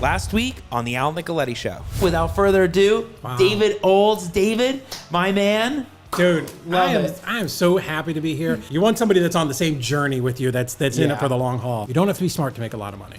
last week on the Al Nicoletti Show. Without further ado, David Olds. David, my man. Dude, I it. am so happy to be here. You want somebody that's on the same journey with you, that's in it for the long haul. You don't have to be smart to make a lot of money.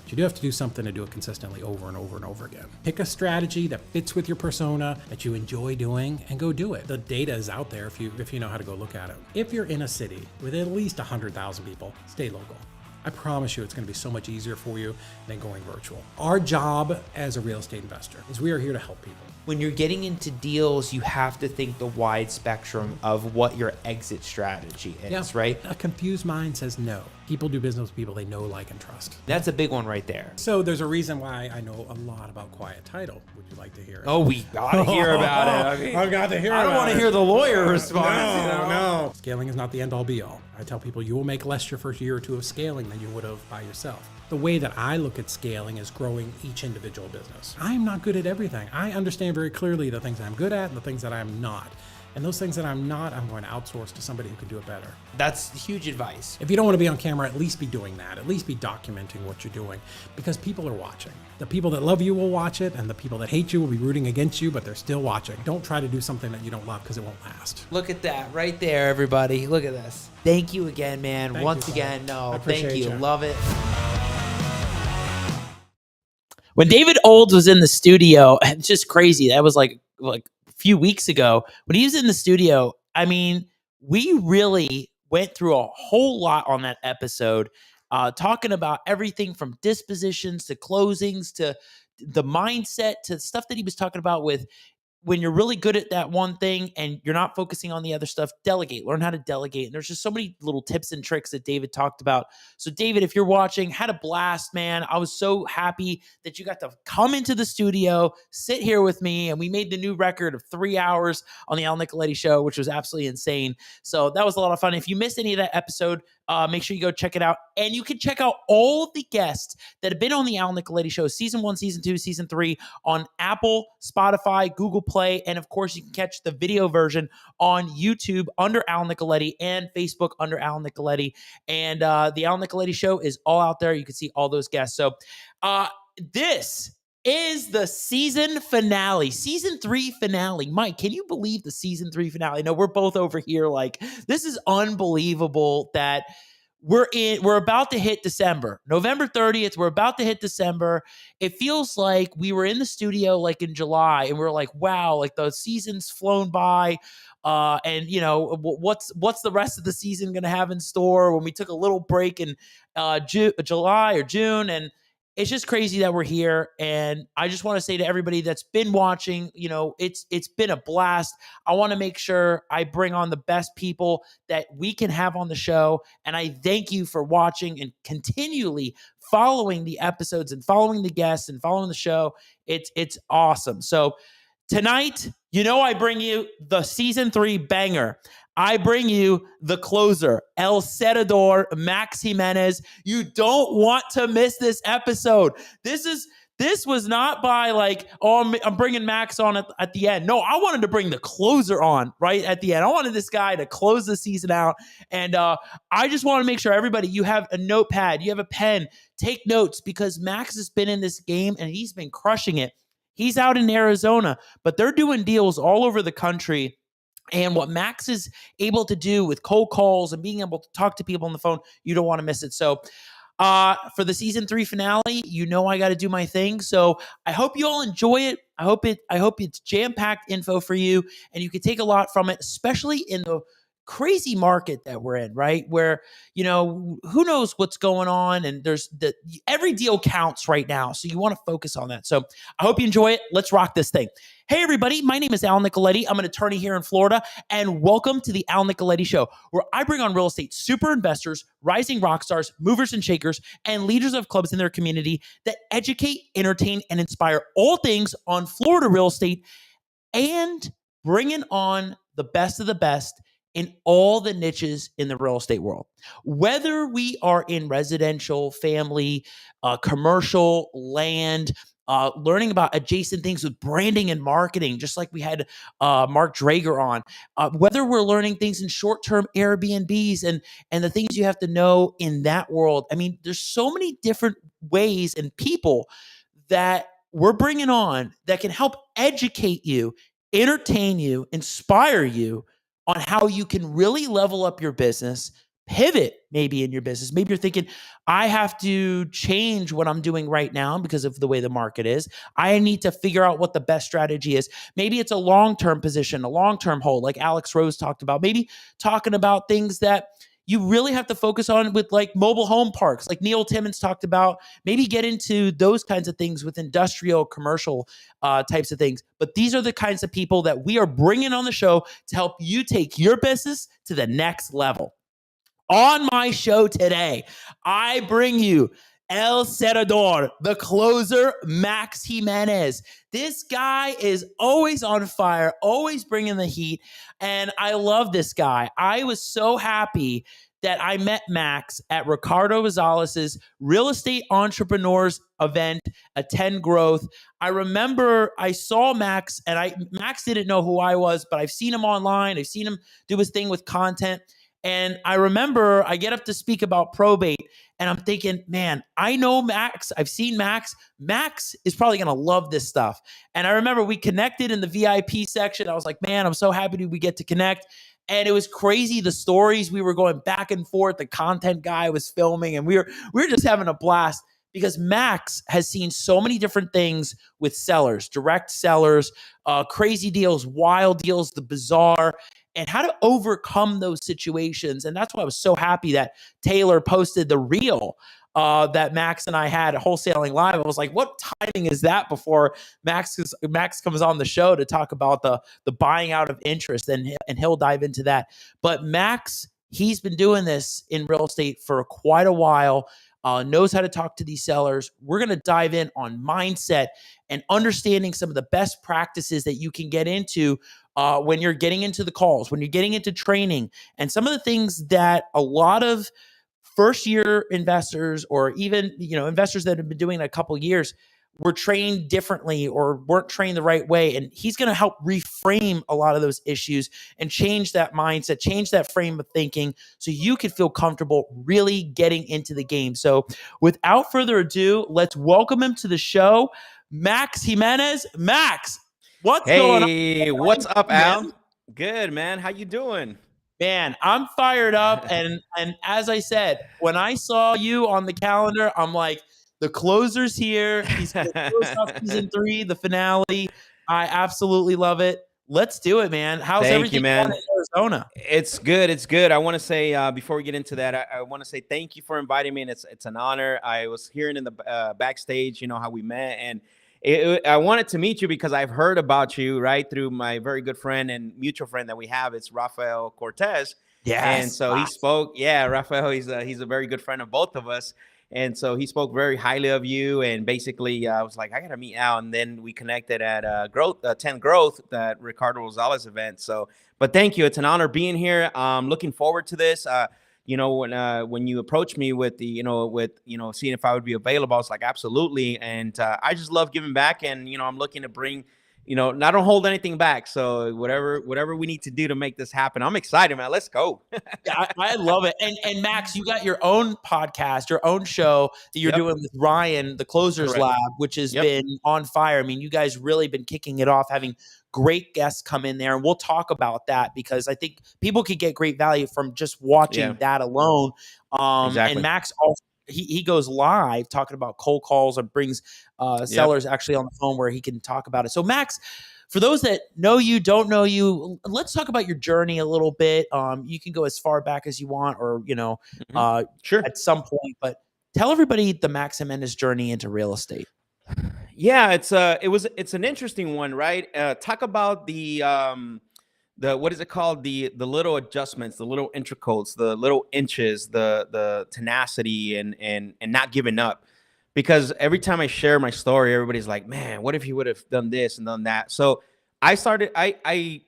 But you do have to do something and do it consistently over and over and over again. Pick a strategy that fits with your persona, that you enjoy doing, and go do it. The data is out there if you know how to go look at it. If you're in a city with at least 100,000 people, stay local. I promise you it's going to be so much easier for you than going virtual. Our job as a real estate investor is we are here to help people. When you're getting into deals, you have to think the wide spectrum of what your exit strategy is, right? A confused mind says no. People do business with people they know, like, and trust. That's a big one right there. So there's a reason why I know a lot about Quiet Title. Would you like to hear it? Oh, we gotta hear about it. I mean, I've got to hear I don't want to hear the lawyer response. No. Scaling is not the end all be all. I tell people you will make less your first year or two of scaling than you would have by yourself. The way that I look at scaling is growing each individual business. I'm not good at everything. I understand very clearly the things I'm good at and the things that I'm not. And those things that I'm not, I'm going to outsource to somebody who can do it better. That's huge advice. If you don't want to be on camera, at least be doing that. At least be documenting what you're doing, because people are watching. The people that love you will watch it, and the people that hate you will be rooting against you, but they're still watching. Don't try to do something that you don't love, because it won't last. Look at that right there, everybody. Look at this. Thank you again, man. Thank Once you, again, I no, appreciate thank you. you. Love it. When David Olds was in the studio, it's just crazy. That was like a few weeks ago. When he was in the studio, I mean, we really went through a whole lot on that episode, talking about everything from dispositions to closings to the mindset to stuff that he was talking about with when you're really good at that one thing and you're not focusing on the other stuff, delegate, learn how to delegate. And there's just so many little tips and tricks that David talked about. So David, if you're watching, had a blast, man. I was so happy that you got to come into the studio, sit here with me, and we made the new record of 3 hours on the Al Nicoletti Show, which was absolutely insane. So that was a lot of fun. If you missed any of that episode, make sure you go check it out. And you can check out all the guests that have been on the Al Nicoletti Show, season 1, season 2, season 3 on Apple, Spotify, Google Play, and of course, you can catch the video version on YouTube under Al Nicoletti and Facebook under Al Nicoletti. And the Al Nicoletti Show is all out there. You can see all those guests. So this is the season finale, season 3 finale. Mike, can you believe the season 3 finale? No, we're both over here like, this is unbelievable that we're about to hit December. November 30th, we're about to hit December. It feels like we were in the studio like in July and we were like, wow, like the season's flown by. And you know, what's the rest of the season going to have in store when we took a little break in July or June, and it's just crazy that we're here. And I just want to say to everybody that's been watching, you know, it's been a blast. I want to make sure I bring on the best people that we can have on the show. And I thank you for watching and continually following the episodes and following the guests and following the show. It's awesome. So tonight, you know, I bring you the season 3 banger. I bring you the closer, El Cedador, Max Jimenez. You don't want to miss this episode. This was not by like, oh, I'm bringing Max on at the end. No, I wanted to bring the closer on right at the end. I wanted this guy to close the season out. And I just want to make sure everybody, you have a notepad, you have a pen, take notes, because Max has been in this game and he's been crushing it. He's out in Arizona, but they're doing deals all over the country. And what Max is able to do with cold calls and being able to talk to people on the phone, you don't want to miss it. So for the season 3 finale, you know I got to do my thing. So I hope you all enjoy it. I hope it's jam-packed info for you and you can take a lot from it, especially in the crazy market that we're in, right? Where, you know, who knows what's going on, and every deal counts right now. So you want to focus on that. So I hope you enjoy it. Let's rock this thing. Hey, everybody, my name is Al Nicoletti. I'm an attorney here in Florida, and welcome to the Al Nicoletti Show, where I bring on real estate super investors, rising rock stars, movers and shakers, and leaders of clubs in their community that educate, entertain, and inspire all things on Florida real estate, and bringing on the best of the best in all the niches in the real estate world. Whether we are in residential, family, commercial, land, learning about adjacent things with branding and marketing, just like we had Mark Drager on. Whether we're learning things in short-term Airbnbs and the things you have to know in that world. I mean, there's so many different ways and people that we're bringing on that can help educate you, entertain you, inspire you on how you can really level up your business, pivot maybe in your business. Maybe you're thinking, I have to change what I'm doing right now because of the way the market is. I need to figure out what the best strategy is. Maybe it's a long-term position, a long-term hold, like Alex Rose talked about. Maybe talking about things that you really have to focus on with like mobile home parks, like Neil Timmons talked about. Maybe get into those kinds of things with industrial, commercial types of things. But these are the kinds of people that we are bringing on the show to help you take your business to the next level. On my show today, I bring you El Cerrador, the closer, Max Jimenez. This guy is always on fire, always bringing the heat, and I love this guy. I was so happy that I met Max at Ricardo Rosales' Real Estate Entrepreneurs event, Attend Growth. I remember I saw Max, and Max didn't know who I was, but I've seen him online. I've seen him do his thing with content. And I remember I get up to speak about probate, and I'm thinking, man, I know Max. I've seen Max. Max is probably going to love this stuff. And I remember we connected in the VIP section. I was like, man, I'm so happy we get to connect. And it was crazy, the stories we were going back and forth. The content guy was filming, and we were just having a blast because Max has seen so many different things with sellers, direct sellers, crazy deals, wild deals, the bizarre, and how to overcome those situations. And that's why I was so happy that Taylor posted the reel that Max and I had at Wholesaling Live. I was like, what timing is that before Max comes on the show to talk about the buying out of interest, and he'll dive into that. But Max, he's been doing this in real estate for quite a while, knows how to talk to these sellers. We're going to dive in on mindset and understanding some of the best practices that you can get into when you're getting into the calls, when you're getting into training, and some of the things that a lot of first-year investors, or even investors that have been doing it a couple years, were trained differently or weren't trained the right way. And he's going to help reframe a lot of those issues and change that mindset, change that frame of thinking, so you can feel comfortable really getting into the game. So without further ado, let's welcome him to the show, Max Jimenez. Max, what's going on? Hey, what's up, Al? Good, man. How you doing? Man, I'm fired up. And as I said, when I saw you on the calendar, I'm like, the closer's here. He's going to close off season 3, the finale. I absolutely love it. Let's do it, man. How's everything going in Arizona? It's good. It's good. I want to say, before we get into that, I want to say thank you for inviting me, and it's an honor. I was hearing in the backstage, how we met, and I wanted to meet you because I've heard about you, right, through my very good friend and mutual friend that we have. It's Rafael Cortez. Yes. And so he spoke. Yeah, Rafael, he's a very good friend of both of us. And so he spoke very highly of you. And basically, I was like, I got to meet Al. And then we connected at 10 Growth, that Ricardo Rosales event. So, but thank you. It's an honor being here. Looking forward to this. When you approached me with seeing if I would be available, I was like, absolutely. And I just love giving back. And, I'm looking to bring, I don't hold anything back. So whatever we need to do to make this happen, I'm excited, man. Let's go. Yeah, I love it. And Max, you got your own podcast, your own show that you're doing with Ryan, the Closers Correct. Lab, which has been on fire. I mean, you guys really been kicking it off, having great guests come in there. And we'll talk about that because I think people could get great value from just watching that alone. Exactly. And Max also, he goes live talking about cold calls and brings sellers actually on the phone where he can talk about it. So Max, for those that know you, don't know you, let's talk about your journey a little bit. You can go as far back as you want, or, Sure. at some point, but tell everybody the Max Jimenez journey into real estate. Yeah, it's an interesting one, right? Talk about the what is it called? The little adjustments, the little intricacies, the little inches, the tenacity and not giving up. Because every time I share my story, everybody's like, man, what if he would have done this and done that? So I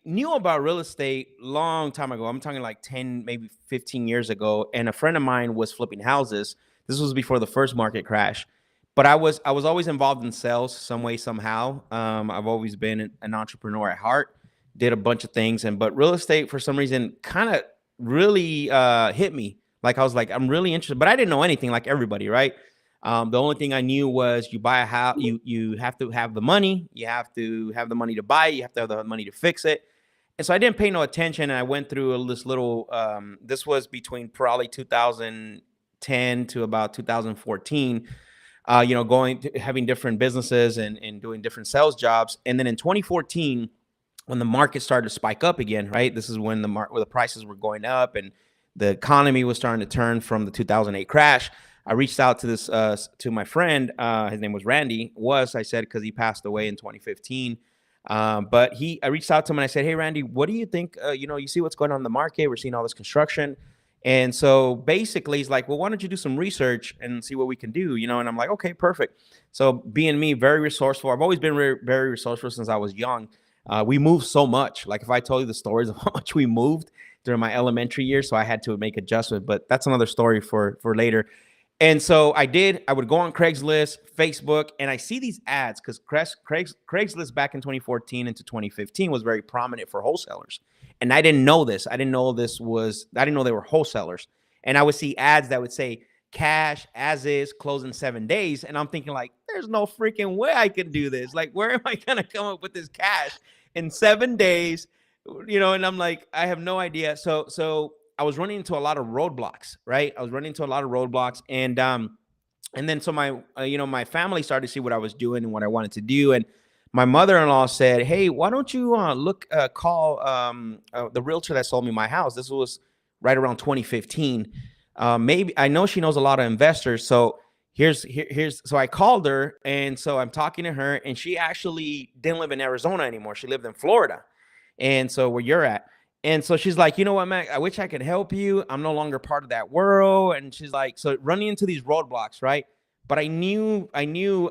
knew about real estate long time ago. I'm talking like 10, maybe 15 years ago. And a friend of mine was flipping houses. This was before the first market crash. But I was always involved in sales some way, somehow. I've always been an entrepreneur at heart, did a bunch of things. But real estate, for some reason, kind of really hit me. Like, I was like, I'm really interested. But I didn't know anything, like everybody, right? The only thing I knew was you buy a house, you have to have the money, you have to have the money to buy it, you have to have the money to fix it. And so I didn't pay no attention. And I went through this little, this was between probably 2010 to about 2014, having different businesses and doing different sales jobs. And then in 2014, when the market started to spike up again, right? This is when where the prices were going up and the economy was starting to turn from the 2008 crash. I reached out to to my friend. His name was Randy. I said, because he passed away in 2015. But I reached out to him and I said, hey, Randy, what do you think? You see what's going on in the market. We're seeing all this construction. And so basically he's like, well, why don't you do some research and see what we can do? And I'm like, okay, perfect. So being me, very resourceful. I've always been very resourceful since I was young. We moved so much. Like if I told you the stories of how much we moved during my elementary years, so I had to make adjustments, but that's another story for later. And so I would go on Craigslist, Facebook, and I see these ads because Craigslist back in 2014 into 2015 was very prominent for wholesalers. And I didn't know this. I didn't know they were wholesalers. And I would see ads that would say cash as is, close in 7 days. And I'm thinking like, there's no freaking way I can do this. Like, where am I going to come up with this cash in 7 days? And I'm like, I have no idea. So I was running into a lot of roadblocks, right? And then so my family started to see what I was doing and what I wanted to do. And my mother-in-law said, hey, why don't you call the realtor that sold me my house? This was right around 2015. Maybe I know she knows a lot of investors. So so I called her. And so I'm talking to her, and she actually didn't live in Arizona anymore. She lived in Florida. And so where you're at. And so she's like, you know what, Mac, I wish I could help you. I'm no longer part of that world. And she's like, so running into these roadblocks, right? But I knew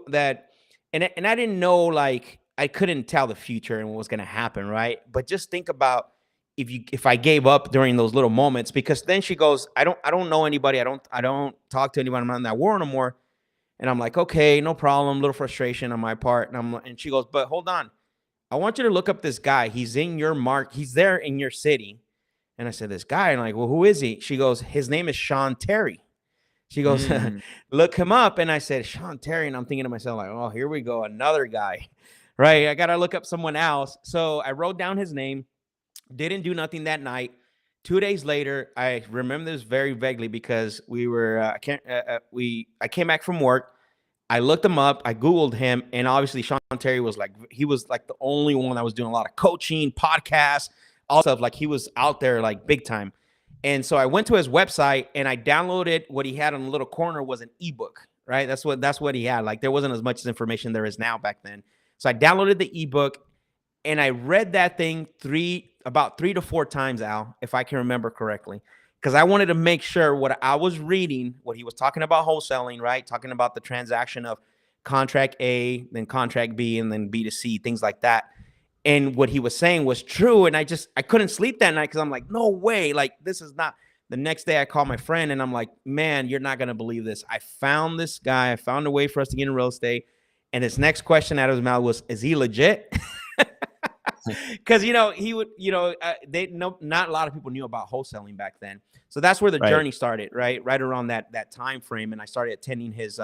that, and I didn't know, like, I couldn't tell the future and what was going to happen, right? But just think about if I gave up during those little moments, because then she goes, I don't know anybody. I don't talk to anyone. I'm not in that world no more. And I'm like, okay, no problem. Little frustration on my part. And she goes, but hold on. I want you to look up this guy. He's in your He's there in your city. And I said, this guy? And I'm like, well, who is he? She goes, his name is Sean Terry. She goes, look him up. And I said, Sean Terry. And I'm thinking to myself, like, oh, here we go. Another guy, right? I got to look up someone else. So I wrote down his name, didn't do nothing that night. 2 days later, I remember this very vaguely because I came back from work. I looked him up. I Googled him. And obviously Sean Terry was like the only one that was doing a lot of coaching, podcasts, all stuff. Like he was out there like big time. And so I went to his website and I downloaded what he had on the little corner was an ebook, right? That's what he had. Like there wasn't as much information there is now back then. So I downloaded the ebook and I read that thing about 3 to 4 times, Al, if I can remember correctly. Because I wanted to make sure what I was reading, what he was talking about wholesaling, right? Talking about the transaction of contract A, then contract B, and then B to C, things like that. And what he was saying was true. And I couldn't sleep that night because I'm like, no way. Like, this is not. The next day I called my friend and I'm like, man, you're not going to believe this. I found this guy. I found a way for us to get in real estate. And his next question out of his mouth was, is he legit? Because, he would, not a lot of people knew about wholesaling back then. So that's where the journey started, right? Right around that time frame. And I started attending his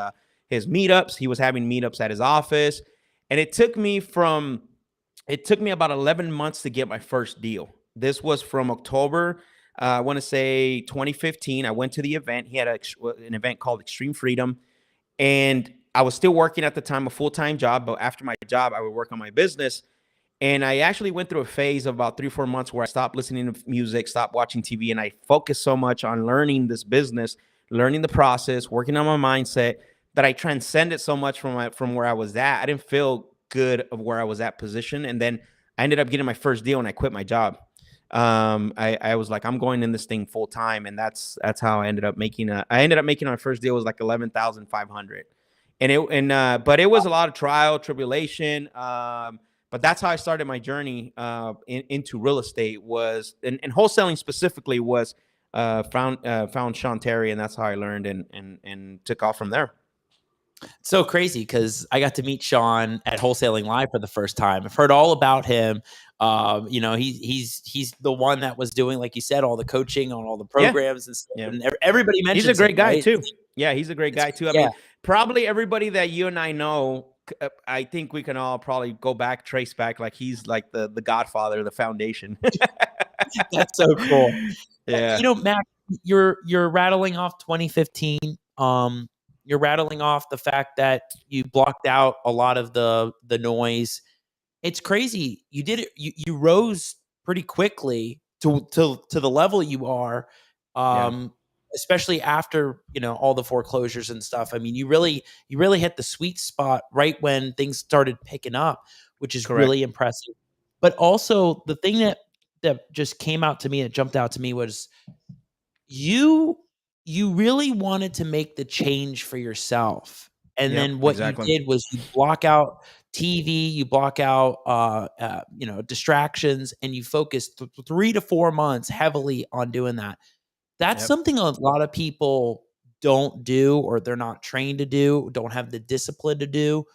meetups. He was having meetups at his office. And it took me about 11 months to get my first deal. This was from October, I want to say 2015. I went to the event. He had an event called Extreme Freedom. And I was still working at the time, a full-time job. But after my job, I would work on my business. And I actually went through a phase of about 3-4 months where I stopped listening to music, stopped watching TV, and I focused so much on learning this business, learning the process, working on my mindset, that I transcended so much from where I was at. I didn't feel good of where I was at position. And then I ended up getting my first deal and I quit my job. I was like, I'm going in this thing full time. And that's how I ended up making my first deal was like 11,500. But it was a lot of trial, tribulation. But that's how I started my journey into real estate and wholesaling specifically was found Sean Terry, and that's how I learned and took off from there. So crazy because I got to meet Sean at Wholesaling Live for the first time. I've heard all about him. He's the one that was doing, like you said, all the coaching on all the programs and stuff. Yeah. And everybody mentions he's a great guy too. Yeah, he's a great guy too. I Yeah, mean, probably everybody that you and I know, I think we can all probably go back, trace back, like he's like the godfather, the foundation. that's so cool. Yeah, Mac, you're rattling off 2015. You're rattling off the fact that you blocked out a lot of the noise. It's crazy. You did it. You rose pretty quickly to the level you are. yeah, Especially after all the foreclosures and stuff. I mean, you really hit the sweet spot right when things started picking up, which is correct. really impressive. But also the thing that just came out to me and jumped out to me was you really wanted to make the change for yourself. And Yep, then what you exactly. did was you block out TV, you block out distractions, and you focus 3 to 4 months heavily on doing that. That's Yep, something a lot of people don't do, or they're not trained to do, don't have the discipline to do.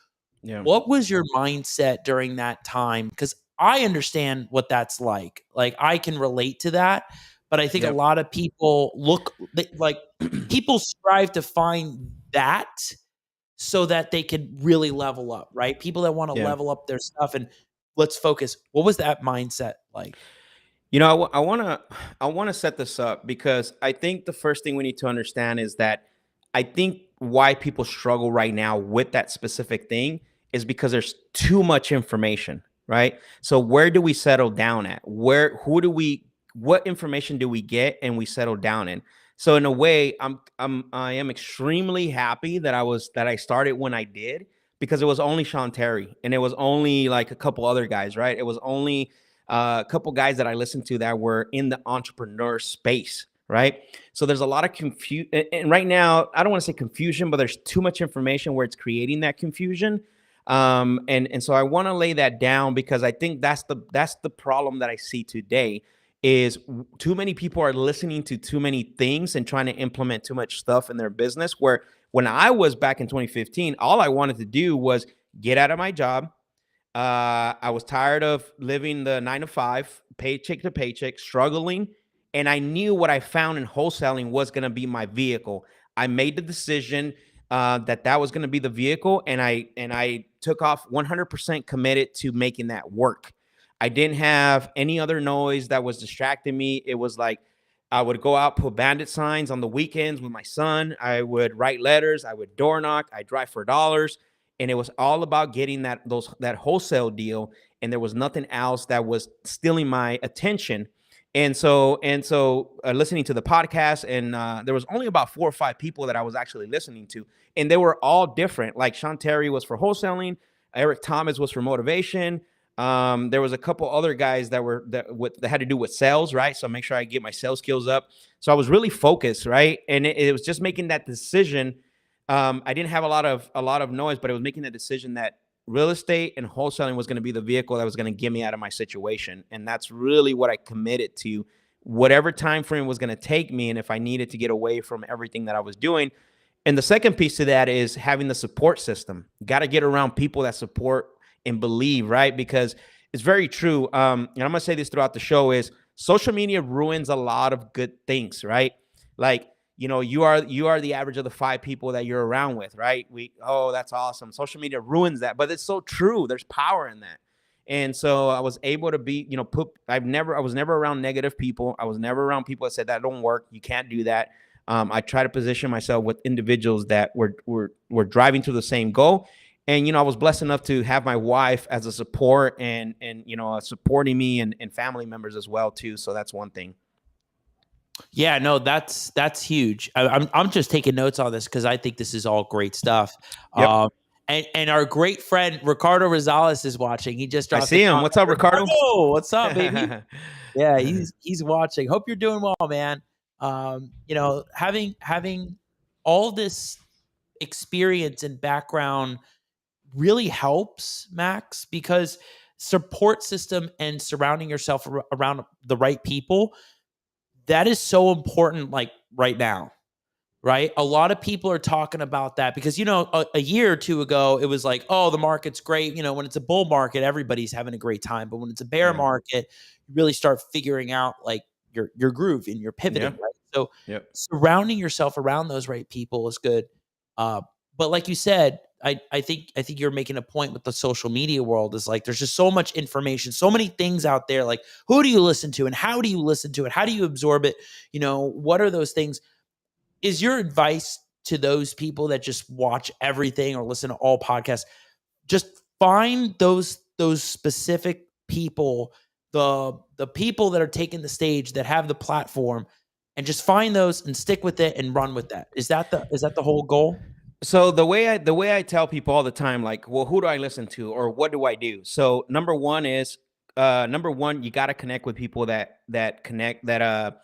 yeah, What was your mindset during that time? Because I understand what that's like. Like, I can relate to that, but I think a yep. lot of people like people strive to find that so that they could really level up, right? People that want to Yeah. level up their stuff and let's focus. What was that mindset like? I want to set this up because I think the first thing we need to understand is that I think why people struggle right now with that specific thing is because there's too much information, right? So where do we settle down at? What information do we get and we settle down in? So in a way, I am extremely happy that I started when I did, because it was only Sean Terry and it was only like a couple other guys, right? It was only a couple guys that I listened to that were in the entrepreneur space, right? So there's a lot of confusion, and right now I don't want to say confusion, but there's too much information where it's creating that confusion. And so I want to lay that down because I think that's the problem that I see today is too many people are listening to too many things and trying to implement too much stuff in their business. Where when I was back in 2015, all I wanted to do was get out of my job. I was tired of living the 9 to 5, paycheck to paycheck, struggling. And I knew what I found in wholesaling was going to be my vehicle. I made the decision that was going to be the vehicle, and I took off 100% committed to making that work. I didn't have any other noise that was distracting me. It was like I would go out, put bandit signs on the weekends with my son. I would write letters. I would door knock. I drive for dollars, and it was all about getting that wholesale deal. And there was nothing else that was stealing my attention. And so listening to the podcast, and there was only about 4 or 5 people that I was actually listening to, and they were all different. Like Sean Terry was for wholesaling, Eric Thomas was for motivation. There was a couple other guys that had to do with sales, right? So make sure I get my sales skills up. So I was really focused, right? And it was just making that decision. I didn't have a lot of noise, but it was making the decision that real estate and wholesaling was going to be the vehicle that was going to get me out of my situation. And that's really what I committed to, whatever time frame was going to take me, and if I needed to get away from everything that I was doing. And the second piece to that is having the support system. Got to get around people that support and believe, right? Because it's very true. And I'm going to say this throughout the show is social media ruins a lot of good things, right? Like, you are the average of the 5 people that you're around with, right? That's awesome. Social media ruins that, but it's so true. There's power in that. And so I was able to be, I was never around negative people. I was never around people that said that don't work. You can't do that. I try to position myself with individuals that were driving to the same goal. And, I was blessed enough to have my wife as a support and supporting me and family members as well too. So that's one thing. Yeah, no, that's huge. I'm just taking notes on this because I think this is all great stuff. Yep. And our great friend Ricardo Rosales is watching. He just I dropped see a him. comment. What's up, Ricardo? What's up, baby? Yeah, he's watching. Hope you're doing well, man. Having all this experience and background really helps, Max, because support system and surrounding yourself around the right people, that is so important, like right now, right? A lot of people are talking about that because, a year or two ago, it was like, oh, the market's great. When it's a bull market, everybody's having a great time. But when it's a bear market, you really start figuring out like your groove and your pivoting, Yeah. right? So Yep. surrounding yourself around those right people is good. But like you said, I think you're making a point with the social media world is like there's just so much information, so many things out there. Like, who do you listen to and how do you listen to it? How do you absorb it? What are those things? Is your advice to those people that just watch everything or listen to all podcasts, just find those specific people, the people that are taking the stage, that have the platform, and just find those and stick with it and run with that? Is that the whole goal? So the way I tell people all the time, like, well, who do I listen to or what do I do? So number one, you got to connect with people that connect that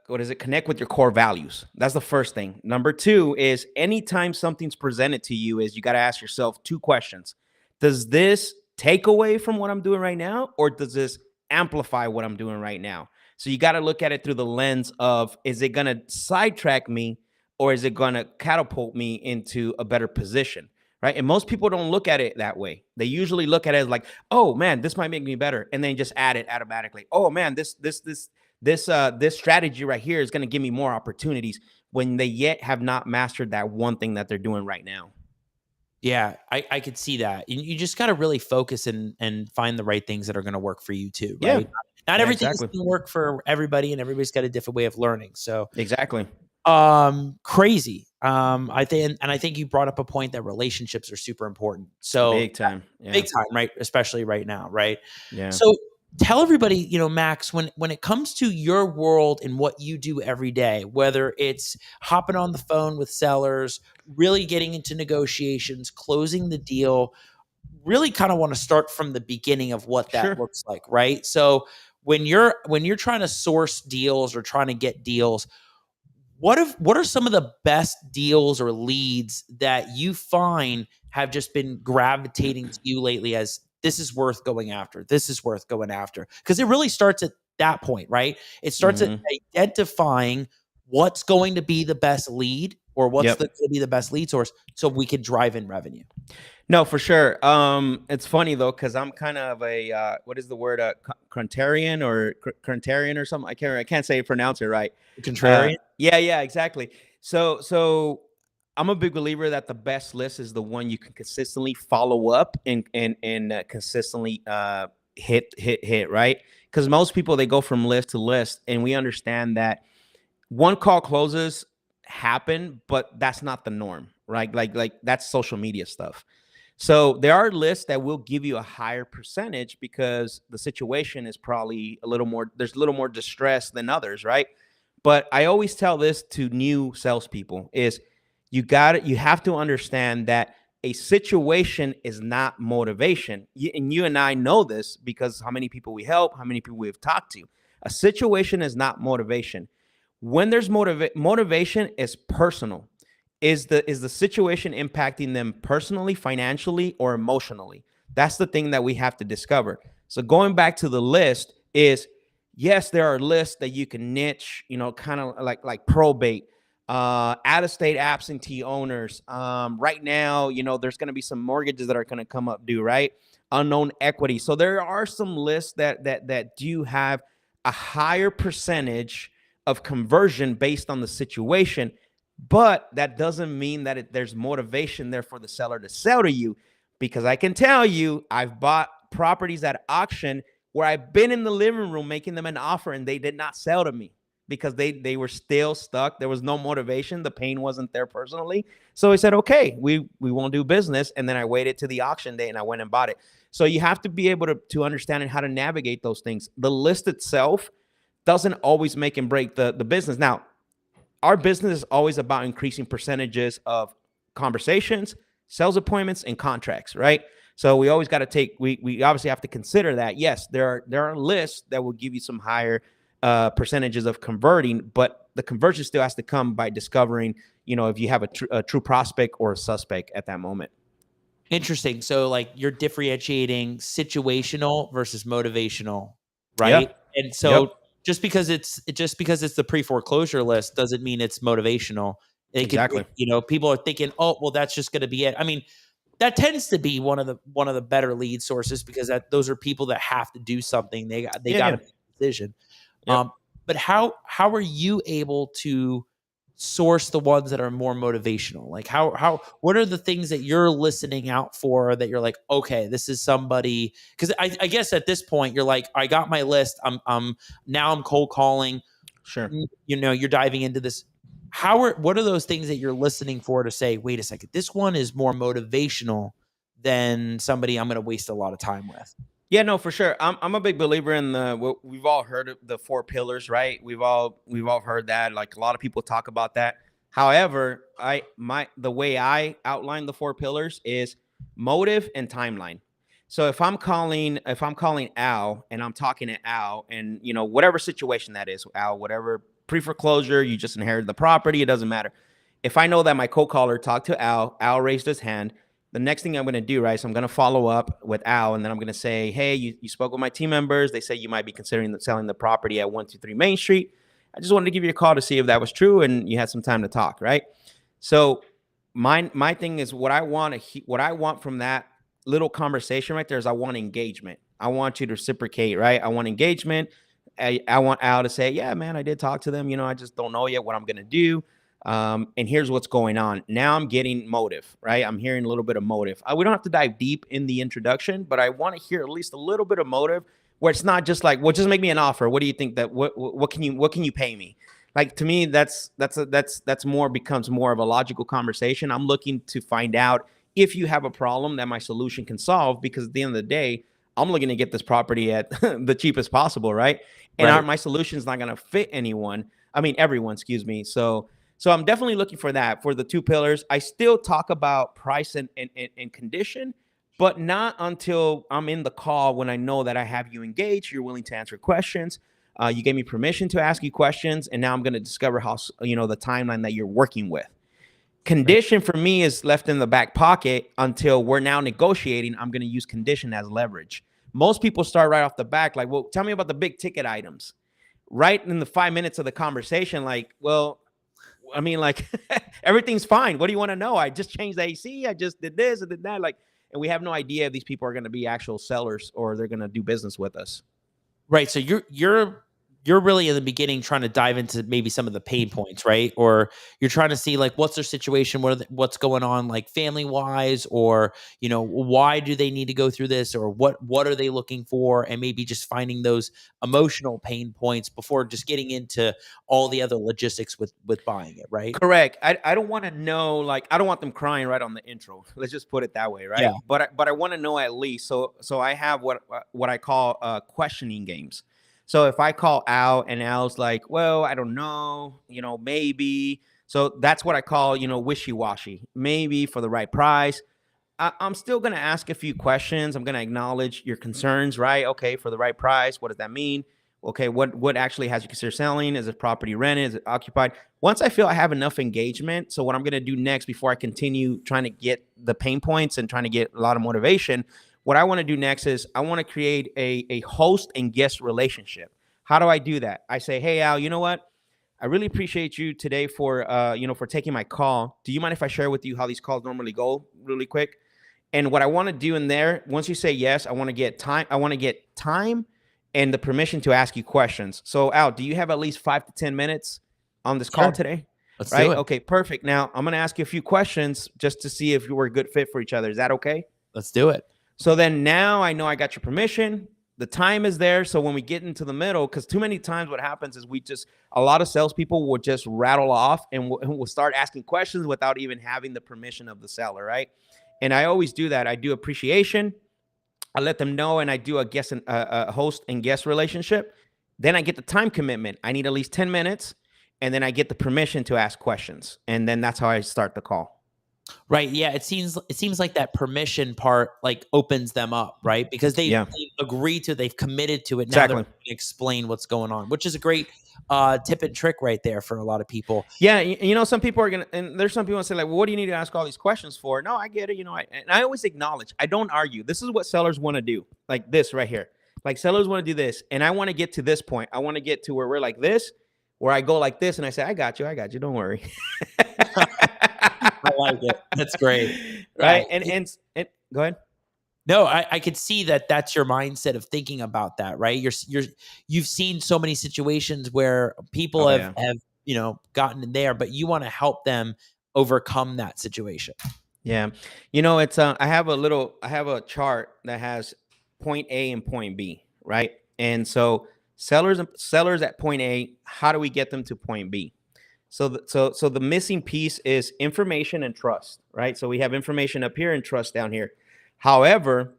what is it, connect with your core values. That's the first thing. Number two is anytime something's presented to you, is you got to ask yourself two questions. Does this take away from what I'm doing right now, or does this amplify what I'm doing right now? So you got to look at it through the lens of, is it going to sidetrack me, or is it going to catapult me into a better position? Right. And most people don't look at it that way. They usually look at it as like, oh man, this might make me better, and then just add it automatically. Oh man, this strategy right here is going to give me more opportunities, when they yet have not mastered that one thing that they're doing right now. Yeah, I could see that. You just got to really focus and find the right things that are going to work for you too, Yeah, right? Not everything is exactly. going to work for everybody, and everybody's got a different way of learning. So, Exactly. crazy. I think you brought up a point that relationships are super important. So, Big time. Yeah. big time, right? Especially right now, right? Yeah. So tell everybody, Max, when it comes to your world and what you do every day, whether it's hopping on the phone with sellers, really getting into negotiations, closing the deal, really kind of want to start from the beginning of what that Sure. looks like, right? So when you're trying to source deals or trying to get deals, what are some of the best deals or leads that you find have just been gravitating to you lately as this is worth going after? This is worth going after. Because it really starts at that point, right? It starts at Mhm. identifying what's going to be the best lead or what's Yep. going to be the best lead source so we can drive in revenue. No, for sure. It's funny though, because I'm kind of a what is the word, contrarian or contrarian or something. I can't say pronounce it right. Contrarian? Yeah, exactly. So I'm a big believer that the best list is the one you can consistently follow up and consistently hit right. Because most people, they go from list to list, and we understand that one call closes happen, but that's not the norm, right? Like that's social media stuff. So there are lists that will give you a higher percentage because the situation is probably there's a little more distress than others, right? But I always tell this to new salespeople is you have to understand that a situation is not motivation. And you and I know this because how many people we help, how many people we've talked to. A situation is not motivation. When there's motivation is personal. Is the situation impacting them personally, financially, or emotionally? That's the thing that we have to discover. So going back to the list is, yes, there are lists that you can niche, kind of like probate, out of state absentee owners. Right now, there's going to be some mortgages that are going to come up due, right? Unknown equity. So there are some lists that do have a higher percentage of conversion based on the situation, but that doesn't mean that there's motivation there for the seller to sell to you, because I can tell you, I've bought properties at auction where I've been in the living room making them an offer and they did not sell to me because they were still stuck. There was no motivation. The pain wasn't there personally. So I said, okay, we won't do business. And then I waited to the auction day and I went and bought it. So you have to be able to understand and how to navigate those things. The list itself doesn't always make and break the business. Now, our business is always about increasing percentages of conversations, sales appointments, and contracts, right? So we always got to we obviously have to consider that. Yes, there are lists that will give you some higher percentages of converting, but the conversion still has to come by discovering, if you have a true prospect or a suspect at that moment. Interesting. So like you're differentiating situational versus motivational, Yeah. right? And Yep. so just because it's the pre-foreclosure list doesn't mean it's motivational. It could, Exactly. people are thinking, oh, well, that's just going to be it. I mean, that tends to be one of the better lead sources because those are people that have to do something. They got Yeah. to make a decision. Yep. but how are you able to source the ones that are more motivational? Like what are the things that you're listening out for that you're like, okay, this is somebody, because I guess at this point you're like, I got my list. I'm cold calling. Sure. You know, you're diving into this. What are those things that you're listening for to say, wait a second, this one is more motivational than somebody I'm going to waste a lot of time with? Yeah, no, for sure. I'm a big believer in we've all heard of the 4 pillars, right? We've all heard that. Like a lot of people talk about that. However, the way I outline the 4 pillars is motive and timeline. So if I'm calling Al and I'm talking to Al, and whatever situation that is, Al, whatever, pre-foreclosure, you just inherited the property, it doesn't matter. If I know that my co-caller talked to Al raised his hand, the next thing I'm going to do, right, so I'm going to follow up with Al, and then I'm going to say, hey, you spoke with my team members. They say you might be considering selling the property at 123 Main Street. I just wanted to give you a call to see if that was true and you had some time to talk, right? So my thing is what I want from that little conversation right there is I want engagement. I want you to reciprocate, right? I want engagement. I want Al to say, yeah, man, I did talk to them. I just don't know yet what I'm going to do. And here's what's going on. Now I'm getting motive, right? I'm hearing a little bit of motive. We don't have to dive deep in the introduction, but I want to hear at least a little bit of motive where it's not just like, well, just make me an offer. What do you think what can you pay me? Like, to me, that's becomes more of a logical conversation. I'm looking to find out if you have a problem that my solution can solve, because at the end of the day, I'm looking to get this property at the cheapest possible, right? And my solution is not going to fit everyone, excuse me. So I'm definitely looking for that. For the 2 pillars, I still talk about price and condition, but not until I'm in the call, when I know that I have you engaged, you're willing to answer questions. You gave me permission to ask you questions, and now I'm going to discover how, the timeline that you're working with. Condition for me is left in the back pocket until we're now negotiating. I'm going to use condition as leverage. Most people start right off the back, like, well, tell me about the big ticket items. Right in the 5 minutes of the conversation, like, well, everything's fine. What do you want to know? I just changed the AC. I just did this and did that. And we have no idea if these people are going to be actual sellers or they're going to do business with us. Right. So you're really in the beginning trying to dive into maybe some of the pain points, right? Or you're trying to see like, what's their situation, what's going on, like family wise, or why do they need to go through this, or what are they looking for, and maybe just finding those emotional pain points before just getting into all the other logistics with buying it, right? Correct. I don't want to know, like, I don't want them crying right on the intro. Let's just put it that way, right? Yeah. But I want to know at least. So I have what I call questioning games. So if I call Al and Al's like, well, I don't know, maybe. So that's what I call, wishy-washy. Maybe for the right price. I'm still going to ask a few questions. I'm going to acknowledge your concerns, right? Okay, for the right price, what does that mean? Okay, what actually has you consider selling? Is it property rented? Is it occupied? Once I feel I have enough engagement, so what I'm going to do next before I continue trying to get the pain points and trying to get a lot of motivation, what I want to do next is I want to create a host and guest relationship. How do I do that? I say, hey, Al, you know what? I really appreciate you today for taking my call. Do you mind if I share with you how these calls normally go really quick? And what I want to do in there, once you say yes, I want to get time and the permission to ask you questions. So, Al, do you have at least 5 to 10 minutes on this call today? Let's do it. Okay, perfect. Now, I'm going to ask you a few questions just to see if you were a good fit for each other. Is that okay? Let's do it. So then now I know I got your permission. The time is there. So when we get into the middle, because too many times what happens is a lot of salespeople will just rattle off and we'll start asking questions without even having the permission of the seller, right? And I always do that. I do appreciation. I let them know, and I do a host and guest relationship. Then I get the time commitment. I need at least 10 minutes, and then I get the permission to ask questions. And then that's how I start the call. Right. Yeah. It seems like that permission part like opens them up, right? Because they've agreed to, they've committed to it. Now they're going to explain what's going on, which is a great tip and trick right there for a lot of people. Yeah. Some people are going to, and there's some people that say like, well, what do you need to ask all these questions for? No, I get it. And I always acknowledge, I don't argue. This is what sellers want to do. Like this right here. Like sellers want to do this. And I want to get to this point. I want to get to where we're like this, where I go like this. And I say, I got you. Don't worry. I like it. That's great. Right. And go ahead. No, I could see that that's your mindset of thinking about that, right? You've seen so many situations where people Oh have yeah. gotten in there, but you want to help them overcome that situation. Yeah. It's I have a chart that has point A and point B, right? And so sellers at point A, how do we get them to point B? So the missing piece is information and trust, right? So we have information up here and trust down here. However,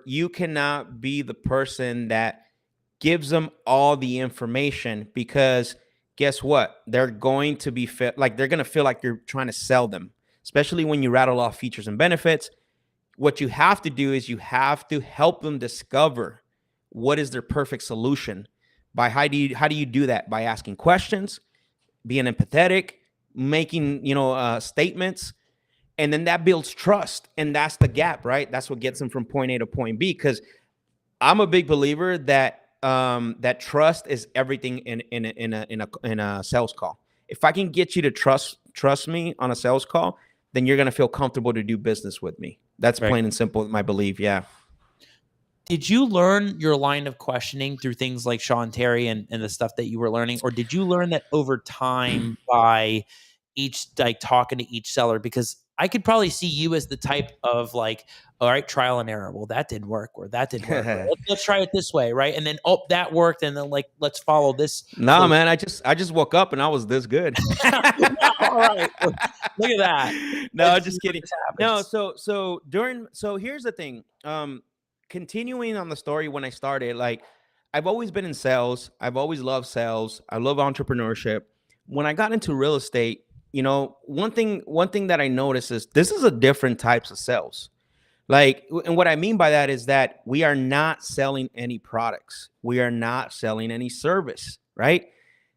you cannot be the person that gives them all the information, because guess what? They're going to be they're going to feel like you're trying to sell them, especially when you rattle off features and benefits. What you have to do is you have to help them discover what is their perfect solution. By how do you do that? By asking questions, being empathetic, making statements, and then that builds trust, and that's the gap, right? That's what gets them from point A to point B. Because I'm a big believer that that trust is everything in a sales call. If I can get you to trust me on a sales call, then you're gonna feel comfortable to do business with me. That's Right. plain and simple my belief. Yeah. Did you learn your line of questioning through things like Sean Terry and the stuff that you were learning, or did you learn that over time by talking to each seller? Because I could probably see you as the type of like, all right, trial and error. Well, that didn't work, or that didn't work. Or, let's try it this way, right? And then that worked, and then like let's follow this. Nah, man, I just woke up and I was this good. All right, look at that. No, just kidding. No, so here's the thing. Continuing on the story, when I started, like, I've always been in sales. I've always loved sales. I love entrepreneurship. When I got into real estate, one thing that I noticed is this is a different types of sales. Like, and what I mean by that is that we are not selling any products. We are not selling any service, right?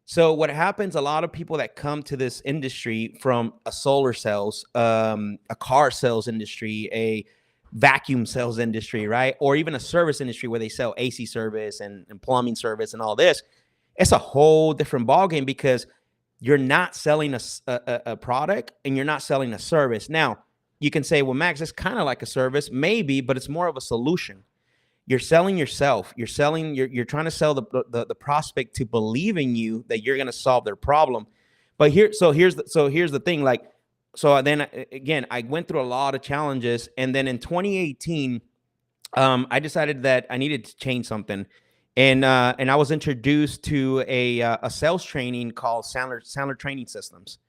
So what happens, a lot of people that come to this industry from a solar sales, a car sales industry, a vacuum sales industry, right? Or even a service industry where they sell AC service and plumbing service and all this. It's a whole different ballgame, because you're not selling a product and you're not selling a service. Now, you can say, well, Max, it's kind of like a service, maybe, but it's more of a solution. You're selling yourself. You're trying to sell the prospect to believe in you that you're going to solve their problem. But here's the thing. Like, so then again, I went through a lot of challenges, and then in 2018, I decided that I needed to change something, and I was introduced to a sales training called Sandler Training Systems.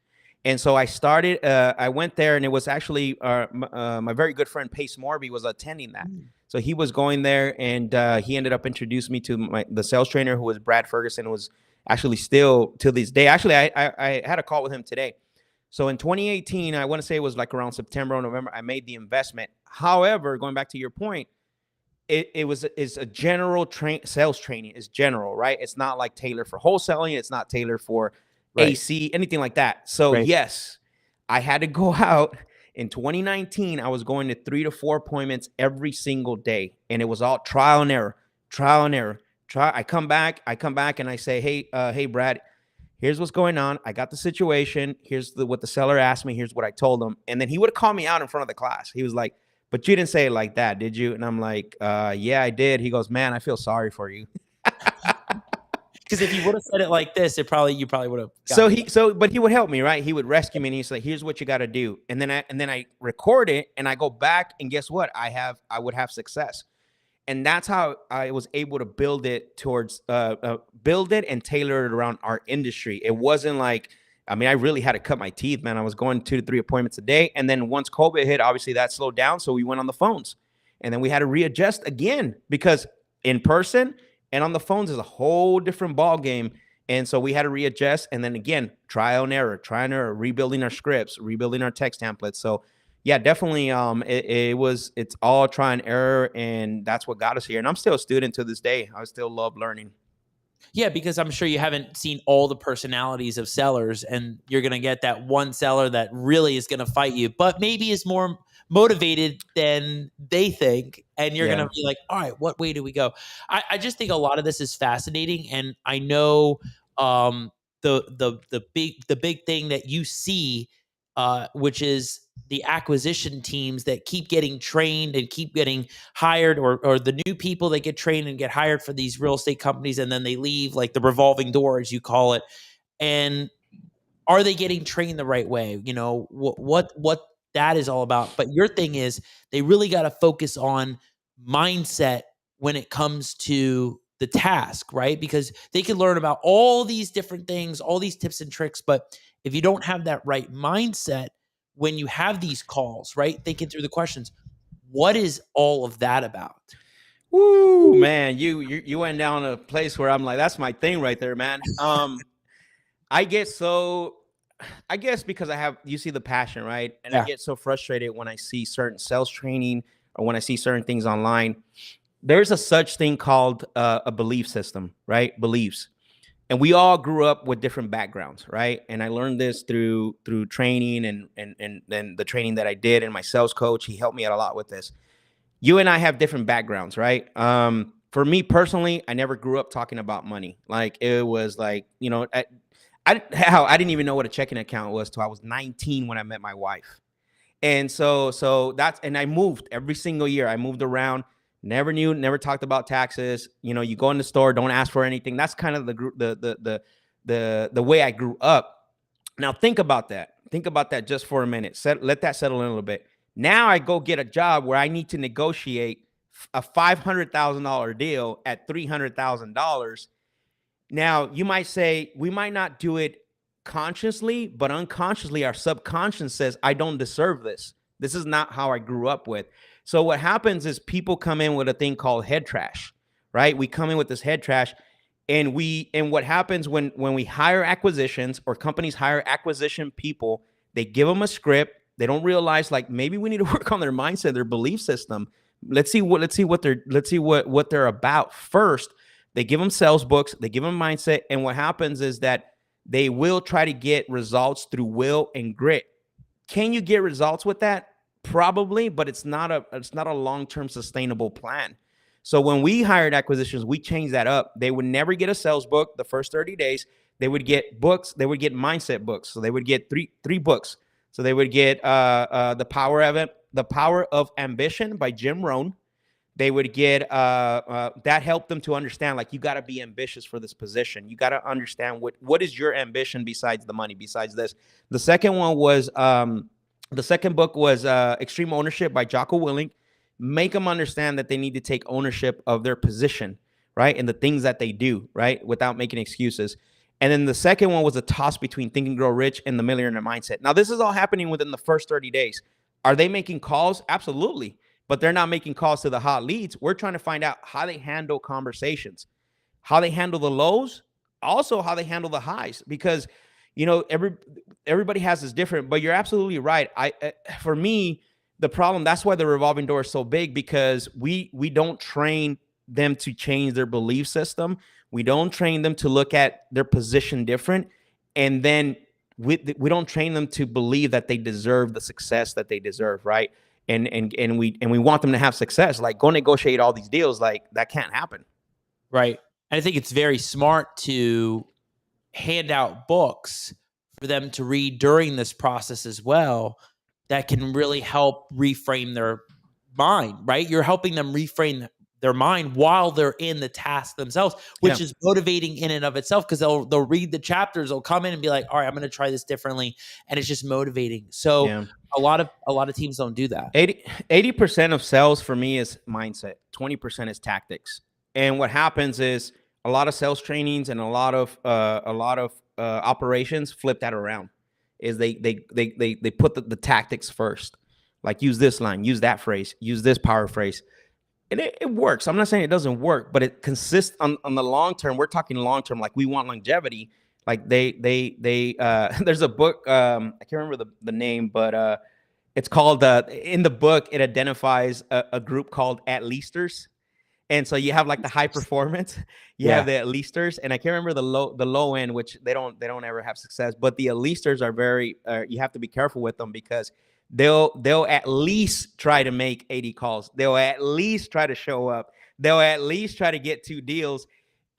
And so I went there, and it was actually my very good friend Pace Morby was attending that. So he was going there, and he ended up introducing me to the sales trainer, who was Brad Ferguson, who was actually still to this day. Actually, I had a call with him today. So in 2018, I want to say it was like around September or November, I made the investment. However, going back to your point, it's a general sales training. It's general, right? It's not like tailored for wholesaling. It's not tailored for AC, anything like that. So yes, I had to go out in 2019. I was going to 3 to 4 appointments every single day, and it was all trial and error. I come back and I say, hey, Brad, here's what's going on. I got the situation. Here's what the seller asked me. Here's what I told him. And then he would call me out in front of the class. He was like, but you didn't say it like that, did you? And I'm like, yeah, I did. He goes, man, I feel sorry for you. Because if you would have said it like this, you probably would have. But he would help me, right? He would rescue me, and he's like, "Here's what you got to do." And then I record it, and I go back, and guess what? I would have success, and that's how I was able to build it and tailor it around our industry. It wasn't like, I mean, I really had to cut my teeth, man. I was going 2 to 3 appointments a day, and then once COVID hit, obviously that slowed down, so we went on the phones, and then we had to readjust again, because in person and on the phones is a whole different ball game. And so we had to readjust. And then again, trial and error, rebuilding our scripts, rebuilding our text templates. So yeah, definitely. It's all try and error. And that's what got us here. And I'm still a student to this day. I still love learning. Yeah, because I'm sure you haven't seen all the personalities of sellers, and you're going to get that one seller that really is going to fight you, but maybe is more motivated than they think. And you're going to be like, all right, what way do we go? I just think a lot of this is fascinating. And I know the big thing that you see, which is the acquisition teams that keep getting trained and keep getting hired, or the new people that get trained and get hired for these real estate companies, and then they leave, like the revolving door, as you call it. And are they getting trained the right way? You know, what that is all about. But your thing is they really got to focus on mindset when it comes to the task, right? Because they can learn about all these different things, all these tips and tricks, but if you don't have that right mindset when you have these calls, right? Thinking through the questions, what is all of that about? Woo, man, you went down a place where I'm like, that's my thing right there, man. I guess because you see the passion, right? And I get so frustrated when I see certain sales training or when I see certain things online. There's a such thing called a belief system, right? Beliefs. And we all grew up with different backgrounds, right? And I learned this through training and the training that I did, and my sales coach, he helped me out a lot with this. You and I have different backgrounds, right? For me personally, I never grew up talking about money. Like, it was like, you know, I didn't even know what a checking account was till I was 19 when I met my wife. And so and I moved every single year. I moved around, never talked about taxes. You know, you go in the store, don't ask for anything. That's kind of the way I grew up. Now think about that. Think about that just for a minute. Let that settle in a little bit. Now I go get a job where I need to negotiate a $500,000 deal at $300,000. Now, you might say we might not do it consciously, but unconsciously, our subconscious says, I don't deserve this. This is not how I grew up with. So what happens is people come in with a thing called head trash, right? We come in with this head trash, and what happens when we hire acquisitions, or companies hire acquisition people, they give them a script. They don't realize, like, maybe we need to work on their mindset, their belief system. Let's see what they're about first. They give them sales books, they give them mindset, and what happens is that they will try to get results through will and grit. Can you get results with that? Probably, but it's not a long-term sustainable plan. So when we hired acquisitions, we changed that up. They would never get a sales book the first 30 days. They would get books. They would get mindset books. So they would get three books. So they would get the Power of Ambition by Jim Rohn. They would get that helped them to understand, like, you got to be ambitious for this position. You got to understand what is your ambition besides the money, besides this. The second book was Extreme Ownership by Jocko Willink. Make them understand that they need to take ownership of their position, right? And the things that they do, right? Without making excuses. And then the second one was a toss between Think and Grow Rich and The Millionaire Mindset. Now, this is all happening within the first 30 days. Are they making calls? Absolutely. But they're not making calls to the hot leads. We're trying to find out how they handle conversations, how they handle the lows, also how they handle the highs, because, you know, everybody has this different, but you're absolutely right. For me, the problem, that's why the revolving door is so big, because we don't train them to change their belief system. We don't train them to look at their position different. And then we don't train them to believe that they deserve the success that they deserve, right? And we want them to have success. Like, go negotiate all these deals. Like, that can't happen. Right. And I think it's very smart to hand out books for them to read during this process as well, that can really help reframe their mind, right? You're helping them reframe their mind while they're in the task themselves, which is motivating in and of itself, because they'll read the chapters, they'll come in and be like, all right, I'm going to try this differently. And it's just motivating. So a lot of teams don't do that. 80% of sales for me is mindset. 20% is tactics. And what happens is a lot of sales trainings and a lot of operations flip that around. Is they put the tactics first. Like, use this line, use that phrase, use this power phrase. And it works. I'm not saying it doesn't work, but it consists on the long term. We're talking long term, like we want longevity. Like they there's a book, I can't remember the name, but it's called, in the book, it identifies a group called at-leasters. And so you have like the high performance, you have the at-leasters, and I can't remember the low end, which they don't ever have success. But the at-leasters are very, you have to be careful with them, because they'll at least try to make 80 calls. They'll at least try to show up. They'll at least try to get 2 deals.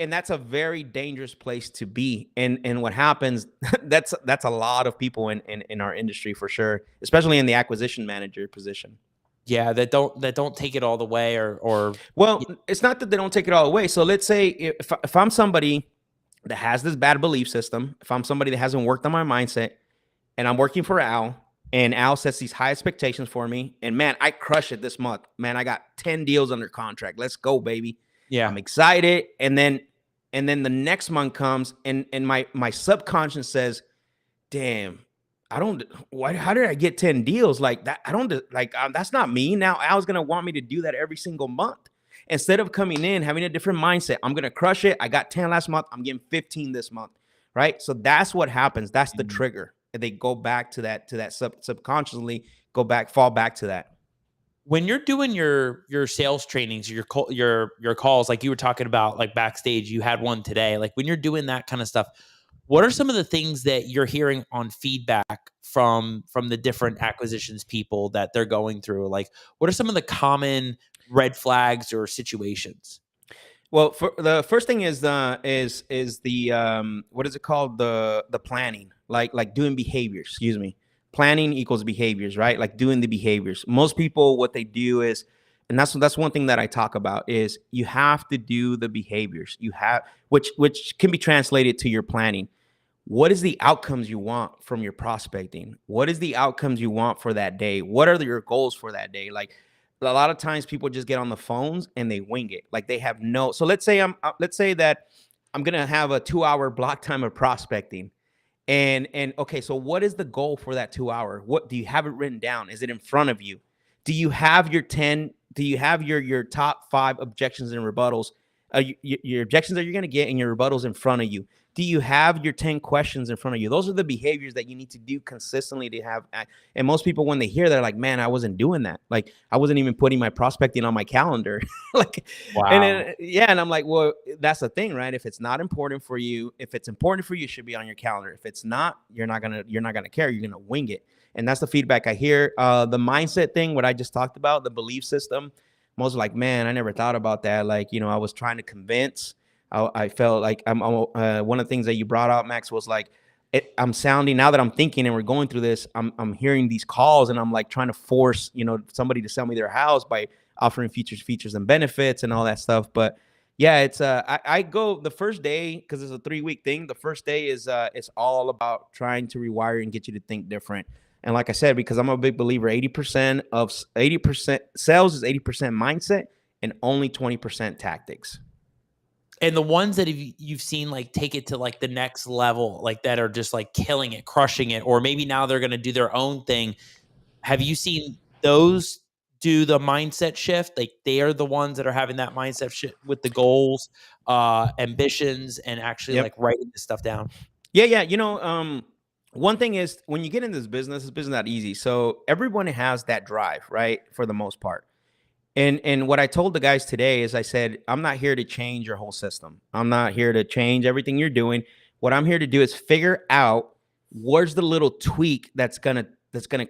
and that's a very dangerous place to be. And what happens, that's a lot of people in our industry for sure, especially in the acquisition manager position. Yeah, that don't take it all the way, or Well, it's not that they don't take it all away. So let's say if I'm somebody that has this bad belief system, if I'm somebody that hasn't worked on my mindset, and I'm working for Al, and Al sets these high expectations for me, and man, I crush it this month. Man, I got 10 deals under contract. Let's go, baby. yeah, I'm excited. And then the next month comes, and my subconscious says, damn, how did I get 10 deals like that? That's not me. Now Al's going to want me to do that every single month. Instead of coming in, having a different mindset, I'm going to crush it. I got 10 last month. I'm getting 15 this month. Right. So that's what happens. That's the trigger. And they go back to that subconsciously fall back to that. When you're doing your sales trainings, your calls, like you were talking about, like backstage, you had one today, like when you're doing that kind of stuff, what are some of the things that you're hearing on feedback from the different acquisitions people that they're going through? Like, what are some of the common red flags or situations? Well, for the first thing is the what is it called? The planning, like doing behaviors. Excuse me. Planning equals behaviors, right? Like doing the behaviors. Most people, what they do is, and that's one thing that I talk about, is you have to do the behaviors. You have, which can be translated to your planning. What is the outcomes you want from your prospecting? What is the outcomes you want for that day? What are your goals for that day? Like, a lot of times people just get on the phones and they wing it. Like, they have no, so let's say that I'm going to have a 2-hour block time of prospecting. And okay, so what is the goal for that 2 hour? What do you have it written down? Is it in front of you? Do you have your your top 5 objections and rebuttals, your objections that you're going to get and your rebuttals in front of you? Do you have your 10 questions in front of you? Those are the behaviors that you need to do consistently to have. And most people, when they hear, they're like, man, I wasn't doing that. Like, I wasn't even putting my prospecting on my calendar. Like, wow. And I'm like, well, that's the thing, right? If it's not important for you, if it's important for you, it should be on your calendar. If it's not, you're not gonna care. You're gonna wing it. And that's the feedback I hear. The mindset thing, what I just talked about, the belief system, most like, man, I never thought about that. Like, I was trying to convince. I felt like one of the things that you brought out, Max, was like, I'm sounding, now that I'm thinking and we're going through this, I'm hearing these calls and I'm like trying to force, somebody to sell me their house by offering features and benefits and all that stuff. But yeah, it's I go the first day, because it's a 3-week thing. The first day is it's all about trying to rewire and get you to think different. And like I said, because I'm a big believer, 80% sales is 80% mindset and only 20% tactics. And the ones that you've seen like take it to like the next level, like that are just like killing it, crushing it, or maybe now they're going to do their own thing. Have you seen those do the mindset shift? Like, they are the ones that are having that mindset shift with the goals, ambitions, and actually like writing this stuff down. Yeah. One thing is, when you get in this business not easy. So everyone has that drive, right? For the most part. And what I told the guys today is, I said, I'm not here to change your whole system. I'm not here to change everything you're doing. What I'm here to do is figure out where's the little tweak that's gonna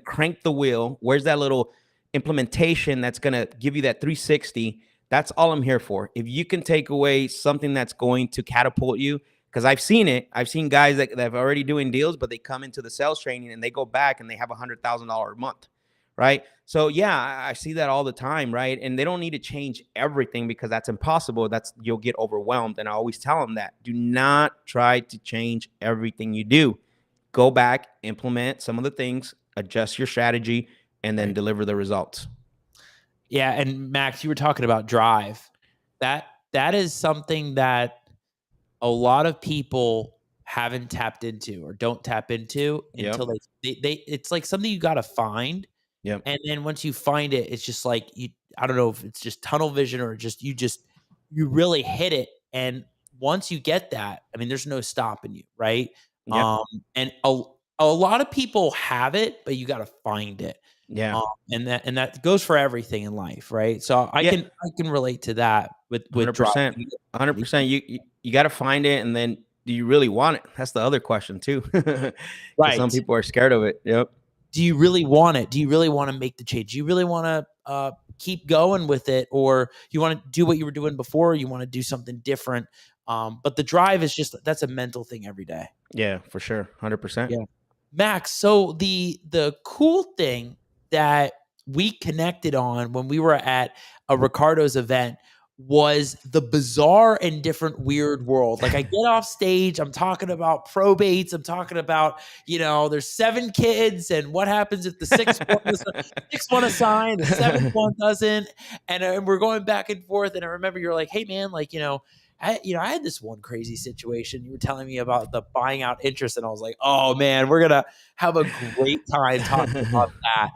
crank the wheel. Where's that little implementation that's gonna give you that 360? That's all I'm here for. If you can take away something that's going to catapult you, because I've seen it. I've seen guys that have already doing deals, but they come into the sales training and they go back and they have $100,000 a month. Right. So, yeah, I see that all the time. Right. And they don't need to change everything, because that's impossible. You'll get overwhelmed. And I always tell them that do not try to change everything you do. Go back, implement some of the things, adjust your strategy, and then deliver the results. Yeah. And Max, you were talking about drive. That is something that a lot of people haven't tapped into or don't tap into until they it's like something you got to find. Yeah. And then once you find it, it's just like, I don't know if it's just tunnel vision or you really hit it. And once you get that, I mean, there's no stopping you. Right. Yep. And a lot of people have it, but you got to find it. Yeah. And that goes for everything in life. Right. So I can relate to that with 100%. 100%. You got to find it. And then, do you really want it? That's the other question too. Right. Some people are scared of it. Yep. Do you really want it? Do you really want to make the change? Do you really want to keep going with it? Or you want to do what you were doing before? Or you want to do something different? But the drive is just, that's a mental thing every day. Yeah, for sure. 100%. Yeah. Max, so the cool thing that we connected on when we were at a Ricardo's event was the bizarre and different weird world. Like I get off stage, I'm talking about probates, I'm talking about, there's 7 kids and what happens if the sixth one assign, the 7th one doesn't, and we're going back and forth. And I remember you're like, hey man, like, I had this one crazy situation. You were telling me about the buying out interest, and I was like, oh man, we're gonna have a great time talking about that.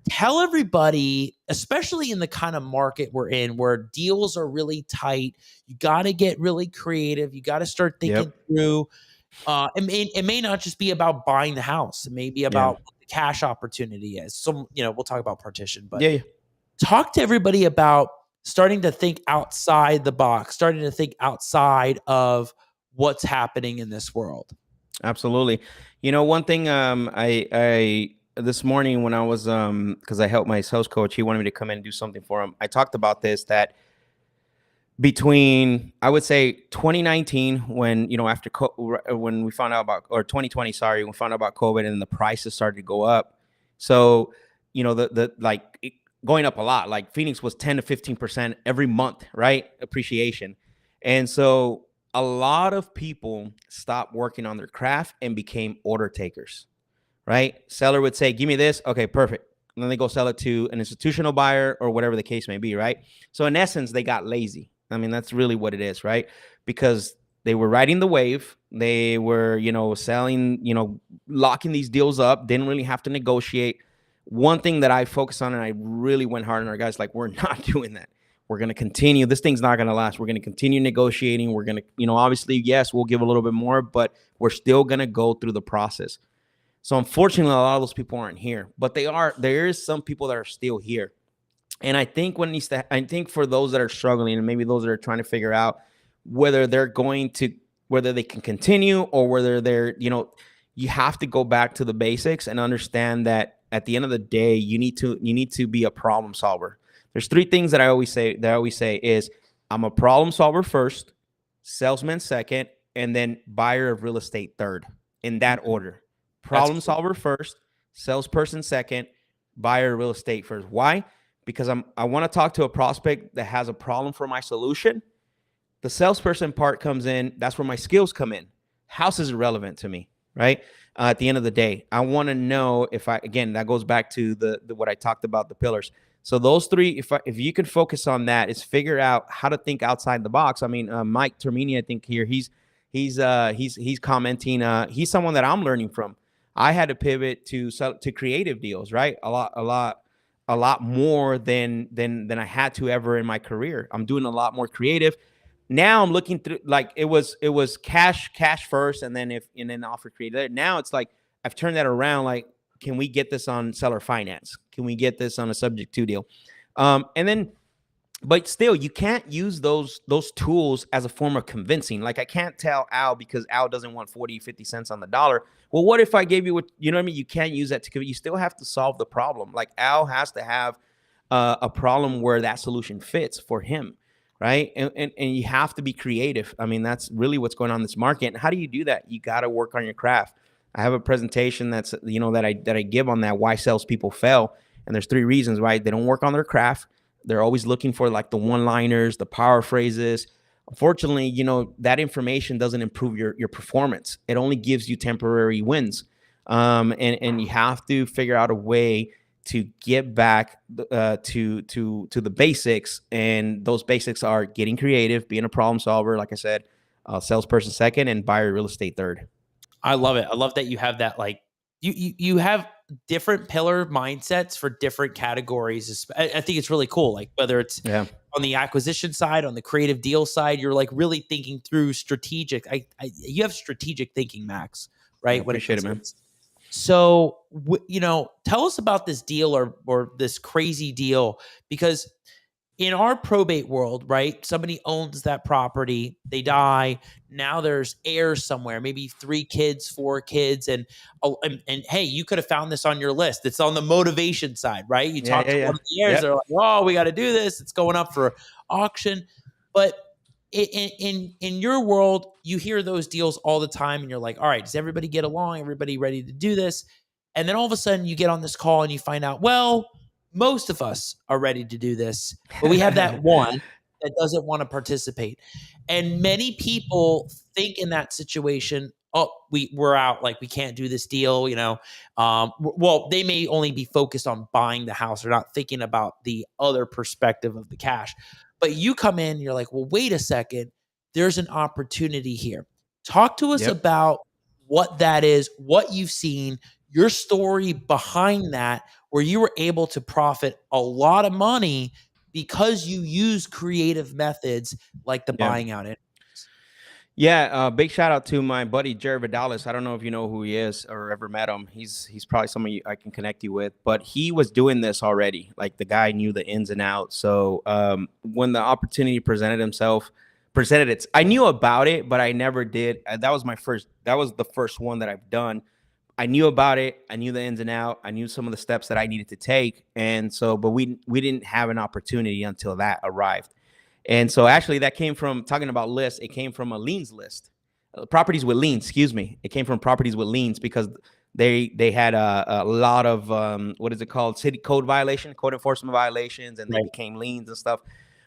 Tell everybody, especially in the kind of market we're in, where deals are really tight, you got to get really creative. You got to start thinking through. It may not just be about buying the house. It may be about what the cash opportunity is. So, we'll talk about partition, but talk to everybody about starting to think outside the box, starting to think outside of what's happening in this world. Absolutely. One thing, I this morning when I was, cause I helped my sales coach, he wanted me to come in and do something for him. I talked about this, that between, I would say 2019, when, after when we found out about, or 2020, sorry, we found out about COVID and the prices started to go up. So, going up a lot, like Phoenix was 10 to 15% every month, right? Appreciation. And so a lot of people stopped working on their craft and became order takers, right? Seller would say, give me this. Okay, perfect. And then they go sell it to an institutional buyer or whatever the case may be, right? So in essence, they got lazy. I mean, that's really what it is, right? Because they were riding the wave. They were, selling, locking these deals up, didn't really have to negotiate. One thing that I focus on, and I really went hard on our guys, like, we're not doing that. We're going to continue. This thing's not going to last. We're going to continue negotiating. We're going to, obviously, yes, we'll give a little bit more, but we're still going to go through the process. So unfortunately, a lot of those people aren't here, but there is some people that are still here. And I think for those that are struggling, and maybe those that are trying to figure out whether they can continue, or whether they're, you have to go back to the basics and understand that at the end of the day, you need to be a problem solver. There's 3 things that I always say is, I'm a problem solver first, salesman second, and then buyer of real estate third, in that order. Problem solver first, salesperson second, buyer of real estate first. Why? Because I want to talk to a prospect that has a problem for my solution. The salesperson part comes in. That's where my skills come in. House is irrelevant to me, right? At the end of the day, I want to know that goes back to the what I talked about, the pillars. So those 3, if you can focus on that, is figure out how to think outside the box. I mean, Mike Termini, I think here he's commenting. He's someone that I'm learning from. I had to pivot to creative deals, right? A lot more than I had to ever in my career. I'm doing a lot more creative. Now I'm looking through, like, it was cash first, and then offer creative. Now it's like I've turned that around. Like, can we get this on seller finance? Can we get this on a subject to deal? But still, you can't use those tools as a form of convincing. Like, I can't tell Al, because Al doesn't want 40, 50 cents on the dollar. Well, what if I gave you what, you know what I mean? You can't use that you still have to solve the problem. Like, Al has to have a problem where that solution fits for him, right? And you have to be creative. I mean, that's really what's going on in this market. And how do you do that? You got to work on your craft. I have a presentation that's, that I give on that, why salespeople fail. And there's 3 reasons, right? They don't work on their craft. They're always looking for, like, the one-liners, the power phrases. Unfortunately, that information doesn't improve your performance. It only gives you temporary wins. And you have to figure out a way to get back to the basics. And those basics are getting creative, being a problem solver, like I said, salesperson second, and buyer real estate third. I love it. I love that you have that, like, you have different pillar mindsets for different categories. I think it's really cool. Like, whether it's on the acquisition side, on the creative deal side, you're, like, really thinking through strategic. You have strategic thinking, Max, right? I appreciate it, man. So, tell us about this deal or this crazy deal, because in our probate world, right, somebody owns that property, they die. Now there's heirs somewhere, maybe 3 kids, 4 kids. And hey, you could have found this on your list. It's on the motivation side, right? You talk to one of the heirs, they're like, oh, we got to do this. It's going up for auction. But in your world, you hear those deals all the time, and you're like, all right, does everybody get along? Everybody ready to do this? And then all of a sudden, you get on this call and you find out, well, most of us are ready to do this, but we have that one that doesn't want to participate. And many people think in that situation, oh, we're out, like we can't do this deal, well, they may only be focused on buying the house. They're not thinking about the other perspective of the cash. But you come in, you're like, well, wait a second, there's an opportunity here. Talk to us about what that is, what you've seen, your story behind that, where you were able to profit a lot of money because you use creative methods like the buying out interest. Yeah, big shout out to my buddy Jerry Vidalis. I don't know if you know who he is or ever met him. He's probably somebody I can connect you with, but he was doing this already. Like the guy knew the ins and outs. So when the opportunity presented it, I knew about it, but I never did. That was the first one that I've done. I knew about it. I knew the ins and outs. I knew some of the steps that I needed to take. And so, but we didn't have an opportunity until that arrived. And so actually that came from talking about lists. It came from a liens list, properties with liens, excuse me. It came from properties with liens because they had a lot of, what is it called? City code enforcement violations, and they became liens and stuff.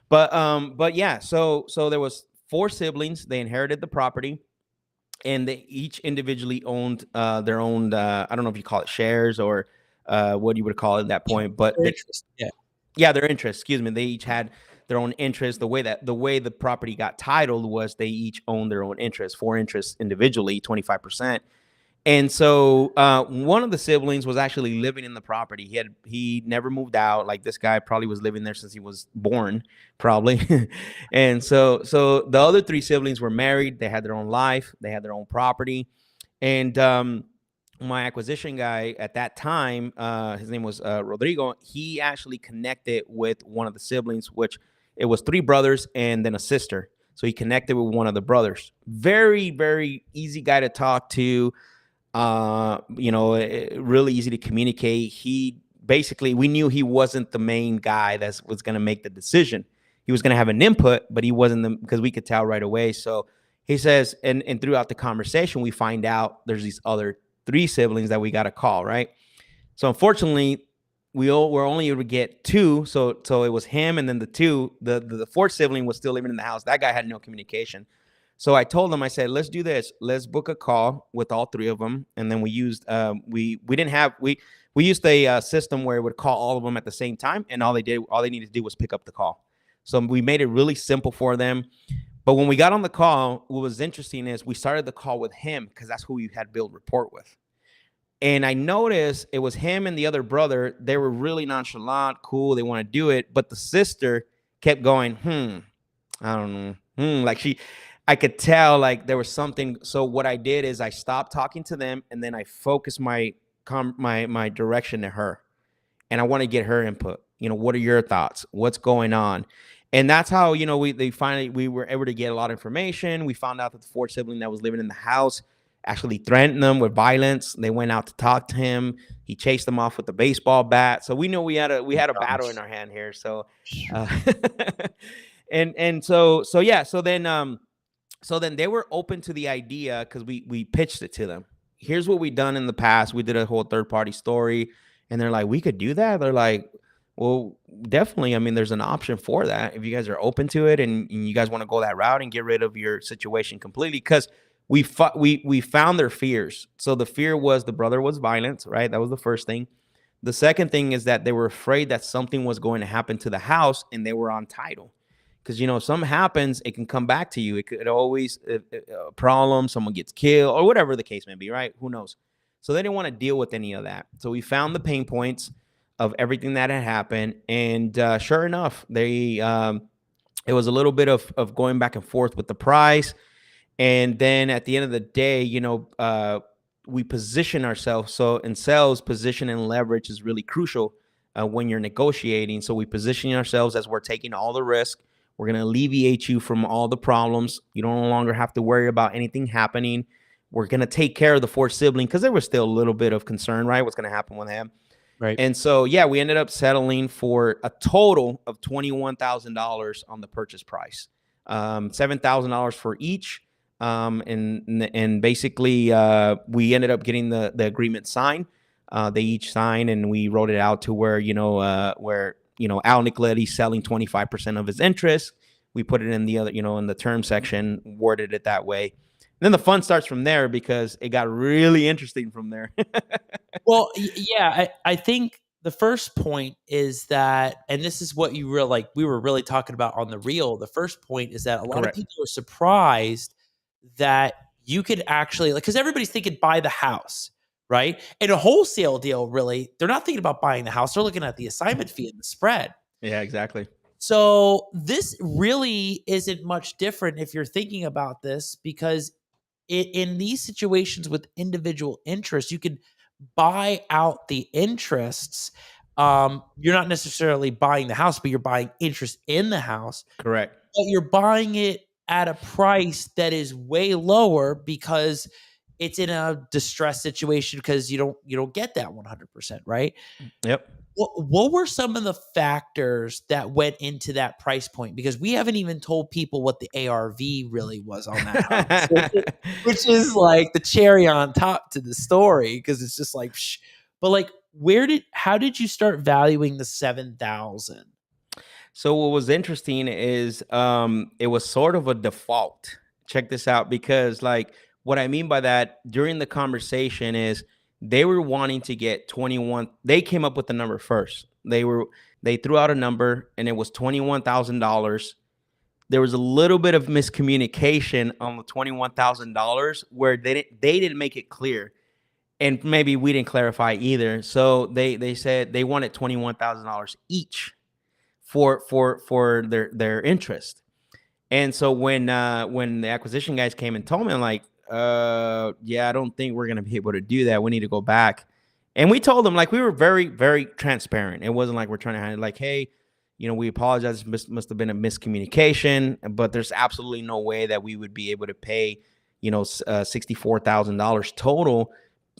But yeah, so there was 4 siblings. They inherited the property, and they each individually owned their own, I don't know if you call it shares or what you would call it at that point, but Their interest. their interest, excuse me. They each had their own interest. The way the property got titled was they each owned their own interest, 4 interests individually, 25%. And so one of the siblings was actually living in the property. He never moved out. Like this guy probably was living there since he was born, probably. And so the other 3 siblings were married. They had their own life. They had their own property. And my acquisition guy at that time, his name was Rodrigo. He actually connected with one of the siblings, which it was 3 brothers and then a sister. So he connected with one of the brothers. Very, very easy guy to talk to. Really easy to communicate. We knew he wasn't the main guy that was going to make the decision. He was going to have an input, but he wasn't, because we could tell right away. So he says, and throughout the conversation, we find out there's these other 3 siblings that we got to call, right? So unfortunately, were only able to get 2. So it was him and then the 2. The 4th sibling was still living in the house. That guy had no communication. So I told him, I said, let's do this. Let's book a call with all 3 of them. And then we used, we used a system where it would call all of them at the same time. And all they needed to do was pick up the call. So we made it really simple for them. But when we got on the call, what was interesting is we started the call with him because that's who we had built rapport with. And I noticed it was him and the other brother. They were really nonchalant, cool. They want to do it. But the sister kept going, I don't know. I could tell like there was something. So what I did is I stopped talking to them, and then I focused my direction to her, and I want to get her input. What are your thoughts? What's going on? And that's how, we were able to get a lot of information. We found out that the 4th sibling that was living in the house actually threatened them with violence. They went out to talk to him. He chased them off with a baseball bat. So we knew we had a battle in our hand here. So, So then they were open to the idea because we pitched it to them. Here's what we've done in the past. We did a whole 3rd-party story, and they're like, we could do that? They're like, well, definitely. I mean, there's an option for that if you guys are open to it and you guys want to go that route and get rid of your situation completely, because we found their fears. So the fear was the brother was violent, right? That was the first thing. The second thing is that they were afraid that something was going to happen to the house, and they were on title. Because, if something happens, it can come back to you. It could always a problem. Someone gets killed or whatever the case may be, right? Who knows? So they didn't want to deal with any of that. So we found the pain points of everything that had happened. And sure enough, it was a little bit of going back and forth with the price. And then at the end of the day, we position ourselves. So in sales, position and leverage is really crucial when you're negotiating. So we position ourselves as we're taking all the risk. We're going to alleviate you from all the problems. You don't no longer have to worry about anything happening. We're going to take care of the 4th sibling because there was still a little bit of concern, right? What's going to happen with him? Right. And so, we ended up settling for a total of $21,000 on the purchase price. $7,000 for each. And basically, we ended up getting the agreement signed. They each signed, and we wrote it out to where, Al Nicoletti's selling 25% of his interest. We put it in the other, in the term section, worded it that way. And then the fun starts from there because it got really interesting from there. Well, yeah, I think the first point is that, and this is what you were like, we were really talking about on the reel. The first point is that a lot Correct. of people are surprised that you could actually, like, because everybody's thinking buy the house, right? In a wholesale deal, really, they're not thinking about buying the house. They're looking at the assignment fee and the spread. Yeah, exactly. So this really isn't much different if you're thinking about this, because in these situations with individual interests, you can buy out the interests. You're not necessarily buying the house, but you're buying interest in the house. Correct. But you're buying it at a price that is way lower because it's in a distressed situation, because you don't get that 100%, right? Yep. What were some of the factors that went into that price point? Because we haven't even told people what the ARV really was on that house, which is like the cherry on top to the story, because it's just like, psh. But like, how did you start valuing the 7,000? So what was interesting is it was sort of a default. Check this out, because like what I mean by that during the conversation is they were wanting to get 21. They came up with the number first. They threw out a number and it was $21,000. There was a little bit of miscommunication on the $21,000 where they didn't make it clear. And maybe we didn't clarify either. So they said they wanted $21,000 each for their interest. And so when the acquisition guys came and told me, I'm like, yeah, I don't think we're gonna be able to do that. We need to go back. And we told them, like, we were very, very transparent. It wasn't like we're trying to hide it, like, hey, we apologize. Must have been a miscommunication, but there's absolutely no way that we would be able to pay, $64,000 total.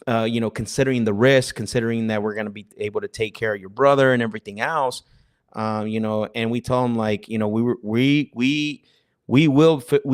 Considering the risk, considering that we're going to be able to take care of your brother and everything else, and we told him, like, we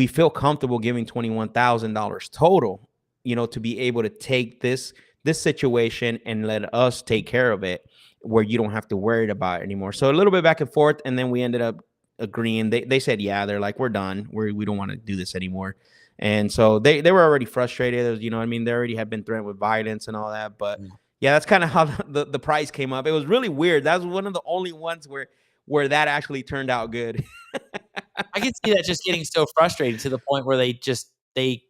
feel comfortable giving $21,000 total, to be able to take this situation and let us take care of it, where you don't have to worry about it anymore. So a little bit back and forth, and then we ended up agreeing. They said, yeah, they're like, we're done. We don't want to do this anymore. And so they were already frustrated. They already had been threatened with violence and all that. But yeah, that's kind of how the price came up. It was really weird. That was one of the only ones where that actually turned out good. I can see that just getting so frustrating to the point where they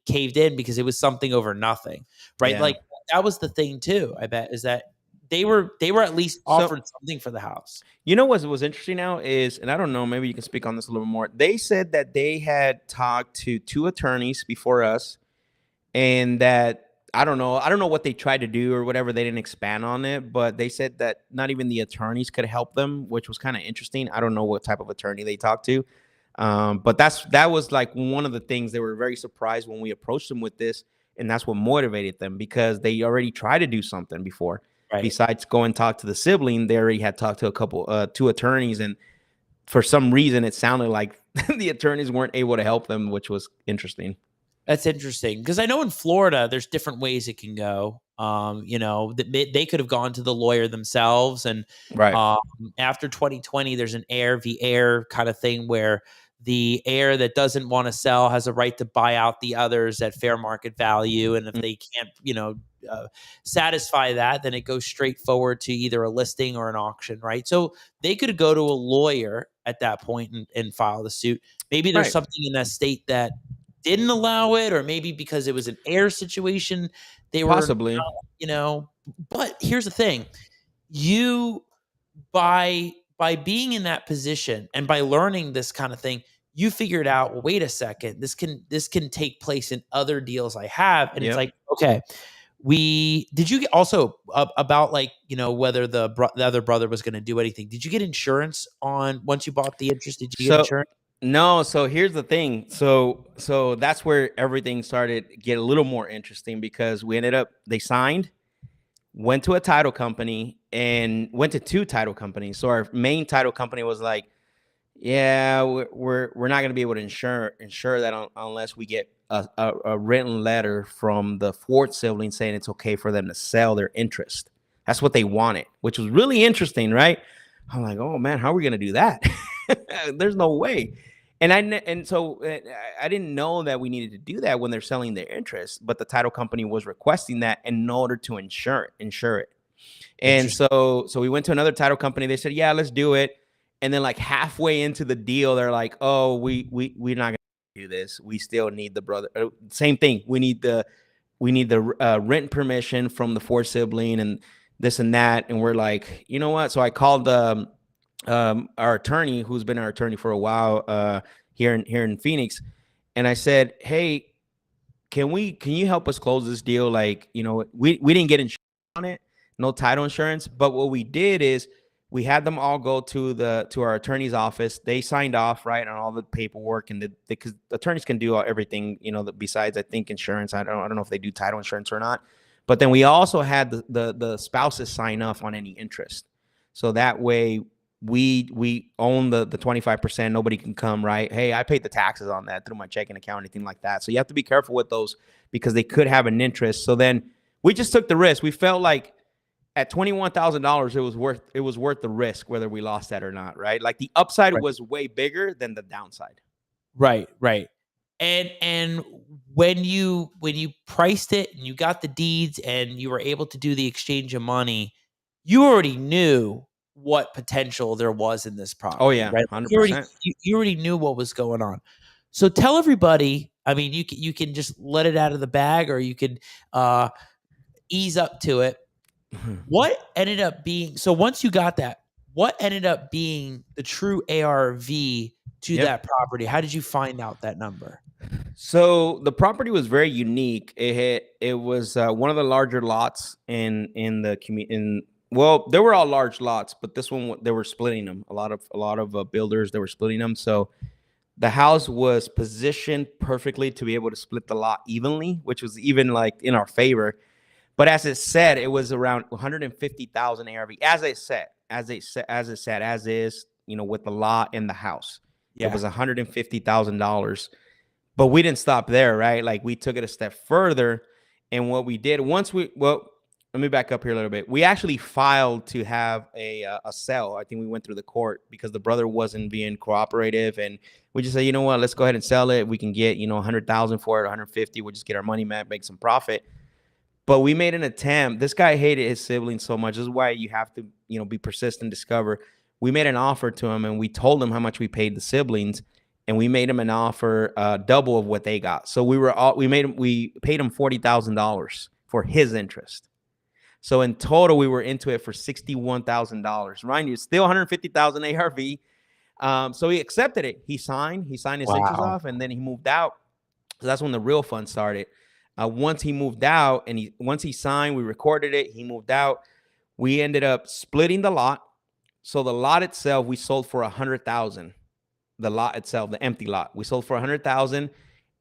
caved in because it was something over nothing, right? Yeah. Like, that was the thing too, I bet, is that they were at least offered something for the house. What was interesting now is, and I don't know, maybe you can speak on this a little more. They said that they had talked to 2 attorneys before us, and that I don't know what they tried to do or whatever. They didn't expand on it, but they said that not even the attorneys could help them, which was kind of interesting. I don't know what type of attorney they talked to, but that was like one of the things. They were very surprised when we approached them with this, and that's what motivated them, because they already tried to do something before. Right. Besides go and talk to the sibling, they already had talked to 2 attorneys, and for some reason it sounded like the attorneys weren't able to help them, which was interesting. That's interesting, because I know in Florida there's different ways it can go. They could have gone to the lawyer themselves, and right. After 2020, there's an heir v. heir kind of thing where the heir that doesn't want to sell has a right to buy out the others at fair market value, and if they can't, satisfy that, then it goes straight forward to either a listing or an auction, right? So they could go to a lawyer at that point and file the suit. Maybe there's something in that state that didn't allow it, or maybe because it was an heir situation, they were possibly, But here's the thing: you by being in that position and by learning this kind of thing, you figured out, well, wait a second, this can take place in other deals I have, and it's like, okay. Did you get also about, like, whether the other brother was going to do anything? Did you get insurance on once you bought the interest? Did you get insurance? No. So here's the thing. So that's where everything started to get a little more interesting, because they signed, went to a title company, and went to 2 title companies. So our main title company was like, Yeah, we're not going to be able to insure that unless we get a written letter from the Ford sibling saying it's okay for them to sell their interest. That's what they wanted, which was really interesting, right? I'm like, oh man, how are we going to do that? There's no way. So I didn't know that we needed to do that when they're selling their interest, but the title company was requesting that in order to insure it. And so we went to another title company. They said, yeah, let's do it. And then like halfway into the deal, they're like, oh, we're not going to do this. We still need the brother. Same thing. We need the rent permission from the Ford sibling and this and that. And we're like, you know what? So I called our attorney, who's been our attorney for a while here in Phoenix. And I said, hey, can you help us close this deal? Like, we didn't get insurance on it. No title insurance. But what we did is we had them all go to our attorney's office. They signed off, right, on all the paperwork, and because attorneys can do everything, besides, I think, insurance. I don't know if they do title insurance or not. But then we also had the spouses sign off on any interest. So that way we own the 25%. Nobody can come, right? Hey, I paid the taxes on that through my checking account, anything like that. So you have to be careful with those because they could have an interest. So then we just took the risk. We felt like at $21,000, it was worth the risk, whether we lost that or not, right? Like the upside was way bigger than the downside. Right. And when you priced it and you got the deeds and you were able to do the exchange of money, you already knew what potential there was in this property. Oh yeah, right? 100%. You already knew what was going on. So tell everybody. I mean, you can just let it out of the bag, or you could ease up to it. What ended up being, so once you got that, what ended up being the true ARV to that property? How did you find out that number? So the property was very unique. It was one of the larger lots in the community. Well, they were all large lots, but this one they were splitting them. A lot of builders, they were splitting them. So the house was positioned perfectly to be able to split the lot evenly, which was even like in our favor. But as it said, it was around 150,000 ARV. As is, with the lot and the house, it was $150,000. But we didn't stop there, right? Like we took it a step further, and what we did let me back up here a little bit. We actually filed to have a sale. I think we went through the court because the brother wasn't being cooperative, and we just said, you know what, let's go ahead and sell it. We can get 100,000 for it, 150. We'll just get our money back, make some profit. But we made an attempt. This guy hated his siblings so much. This is why you have to, be persistent, discover. We made an offer to him, and we told him how much we paid the siblings, and we made him an offer double of what they got. So we paid him $40,000 for his interest. So in total, we were into it for $61,000. Mind you, still 150,000 ARV. So he accepted it. He signed his interest off, and then he moved out. So that's when the real fun started. Once he moved out and once he signed, we recorded it. He moved out. We ended up splitting the lot. So the lot itself, we sold for $100,000. The lot itself, the empty lot, we sold for $100,000,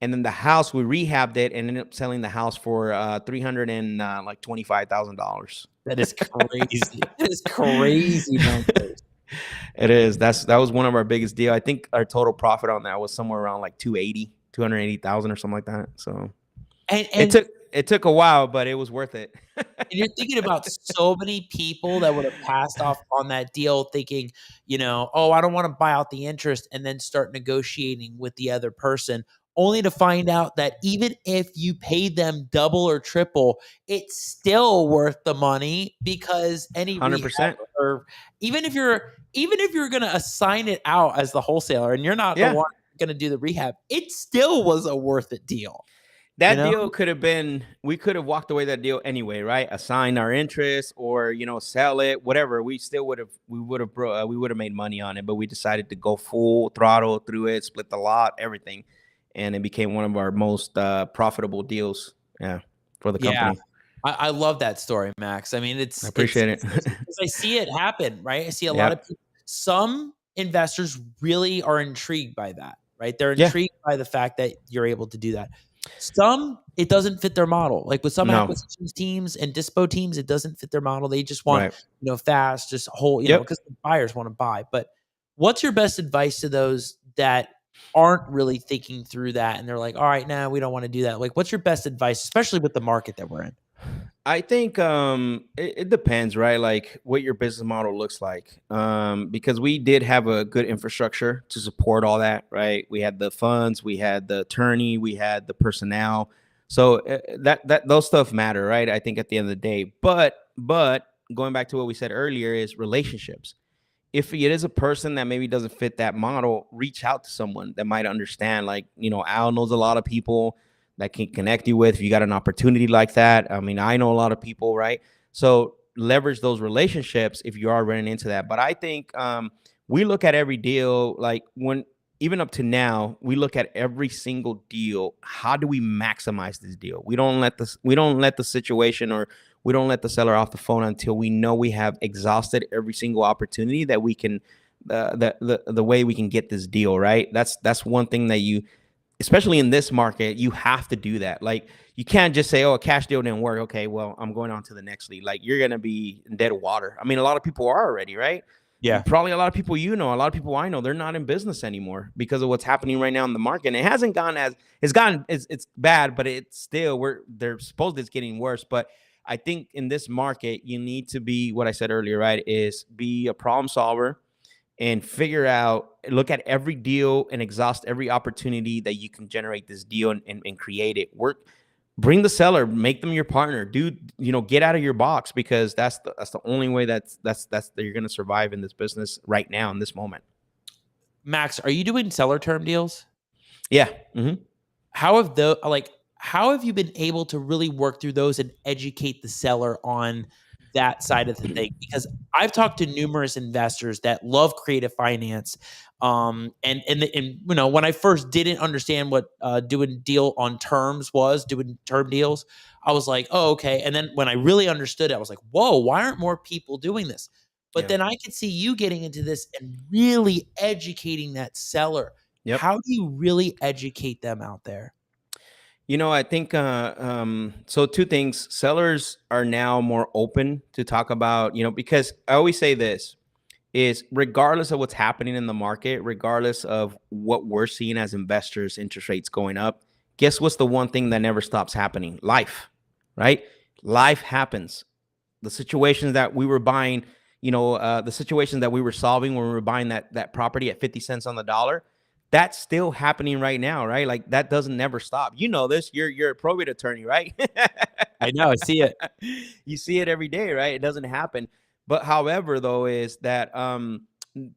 and then the house, we rehabbed it and ended up selling the house for $325,000. That is crazy. That is crazy numbers. It is. That was one of our biggest deal. I think our total profit on that was somewhere around like 280,000 or something like that. So. And it took a while, but it was worth it. And you're thinking about so many people that would have passed off on that deal thinking, oh, I don't want to buy out the interest, and then start negotiating with the other person, only to find out that even if you paid them double or triple, it's still worth the money because any 100%. Or even if you're going to assign it out as the wholesaler and you're not the one going to do the rehab, it still was a worth it deal. That deal could have been, we could have walked away that deal anyway, right? Assign our interest or, sell it, whatever. We would have made money on it, but we decided to go full throttle through it, split the lot, everything. And it became one of our most profitable deals. Yeah. For the company. Yeah. I love that story, Max. I mean, I appreciate it. I see it happen, right? I see a lot of people, some investors really are intrigued by that, right? They're intrigued by the fact that you're able to do that. Some, it doesn't fit their model. Like with some acquisitions teams and dispo teams, it doesn't fit their model. They just want, fast, just whole, because the buyers want to buy. But What's your best advice to those that aren't really thinking through that and they're like, all right, now we don't want to do that? Like, what's your best advice, especially with the market that we're in? I think it depends, right? Like what your business model looks like. Because we did have a good infrastructure to support all that, right? We had the funds, we had the attorney, we had the personnel. So that those stuff matter, right? I think at the end of the day. But going back to what we said earlier is relationships. If it is a person that maybe doesn't fit that model, reach out to someone that might understand. Like, Al knows a lot of people that can connect you with if you got an opportunity like that. I mean, I know a lot of people, right? So leverage those relationships if you are running into that. But I think we look at every deal, like even up to now, we look at every single deal. How do we maximize this deal? We don't let the situation, or we don't let the seller off the phone until we know we have exhausted every single opportunity that we can, the way we can get this deal, right? That's one thing that you, especially in this market, you have to do that. Like, you can't just say, oh, a cash deal didn't work. Okay, well, I'm going on to the next lead. Like, you're going to be in dead water. I mean, a lot of people are already, right? Yeah. Probably a lot of people, a lot of people I know, they're not in business anymore because of what's happening right now in the market. And it hasn't gone it's bad, but it's still, they're supposed it's getting worse. But I think in this market, you need to be, what I said earlier, right, is be a problem solver and look at every deal and exhaust every opportunity that you can generate this deal and create it. Bring the seller, make them your partner. Get out of your box, because that's the only way that you're going to survive in this business right now in this moment. Max, are you doing seller term deals? Yeah. Mm-hmm. How have you been able to really work through those and educate the seller on that side of the thing? Because I've talked to numerous investors that love creative finance. And when I first didn't understand what doing term deals, I was like, oh, okay. And then when I really understood it, I was like, whoa, why aren't more people doing this? But then I could see you getting into this and really educating that seller. Yep. How do you really educate them out there? I think so two things. Sellers are now more open to talk about, because I always say this is, regardless of what's happening in the market, regardless of what we're seeing as investors, interest rates going up, guess what's the one thing that never stops happening? Life, right? Life happens. The situations that we were buying, the situations that we were solving when we were buying that property at 50 cents on the dollar, that's still happening right now, right? Like, that doesn't never stop. You know this. You're a probate attorney, right? I know. I see it. You see it every day, right? It doesn't happen. But however, though, is that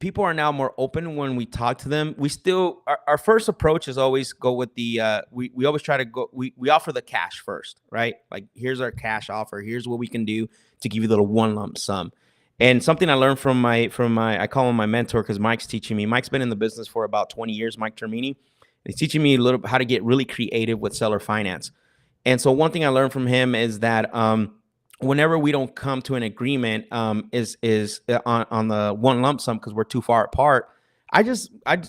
people are now more open when we talk to them. We still, our first approach is always go with the, we always try to go, we offer the cash first, right? Like, here's our cash offer. Here's what we can do to give you the one lump sum. And something I learned from my, I call him my mentor, because Mike's teaching me. Mike's been in the business for about 20 years, Mike Termini. He's teaching me a little how to get really creative with seller finance. And so one thing I learned from him is that whenever we don't come to an agreement, is on the one lump sum because we're too far apart,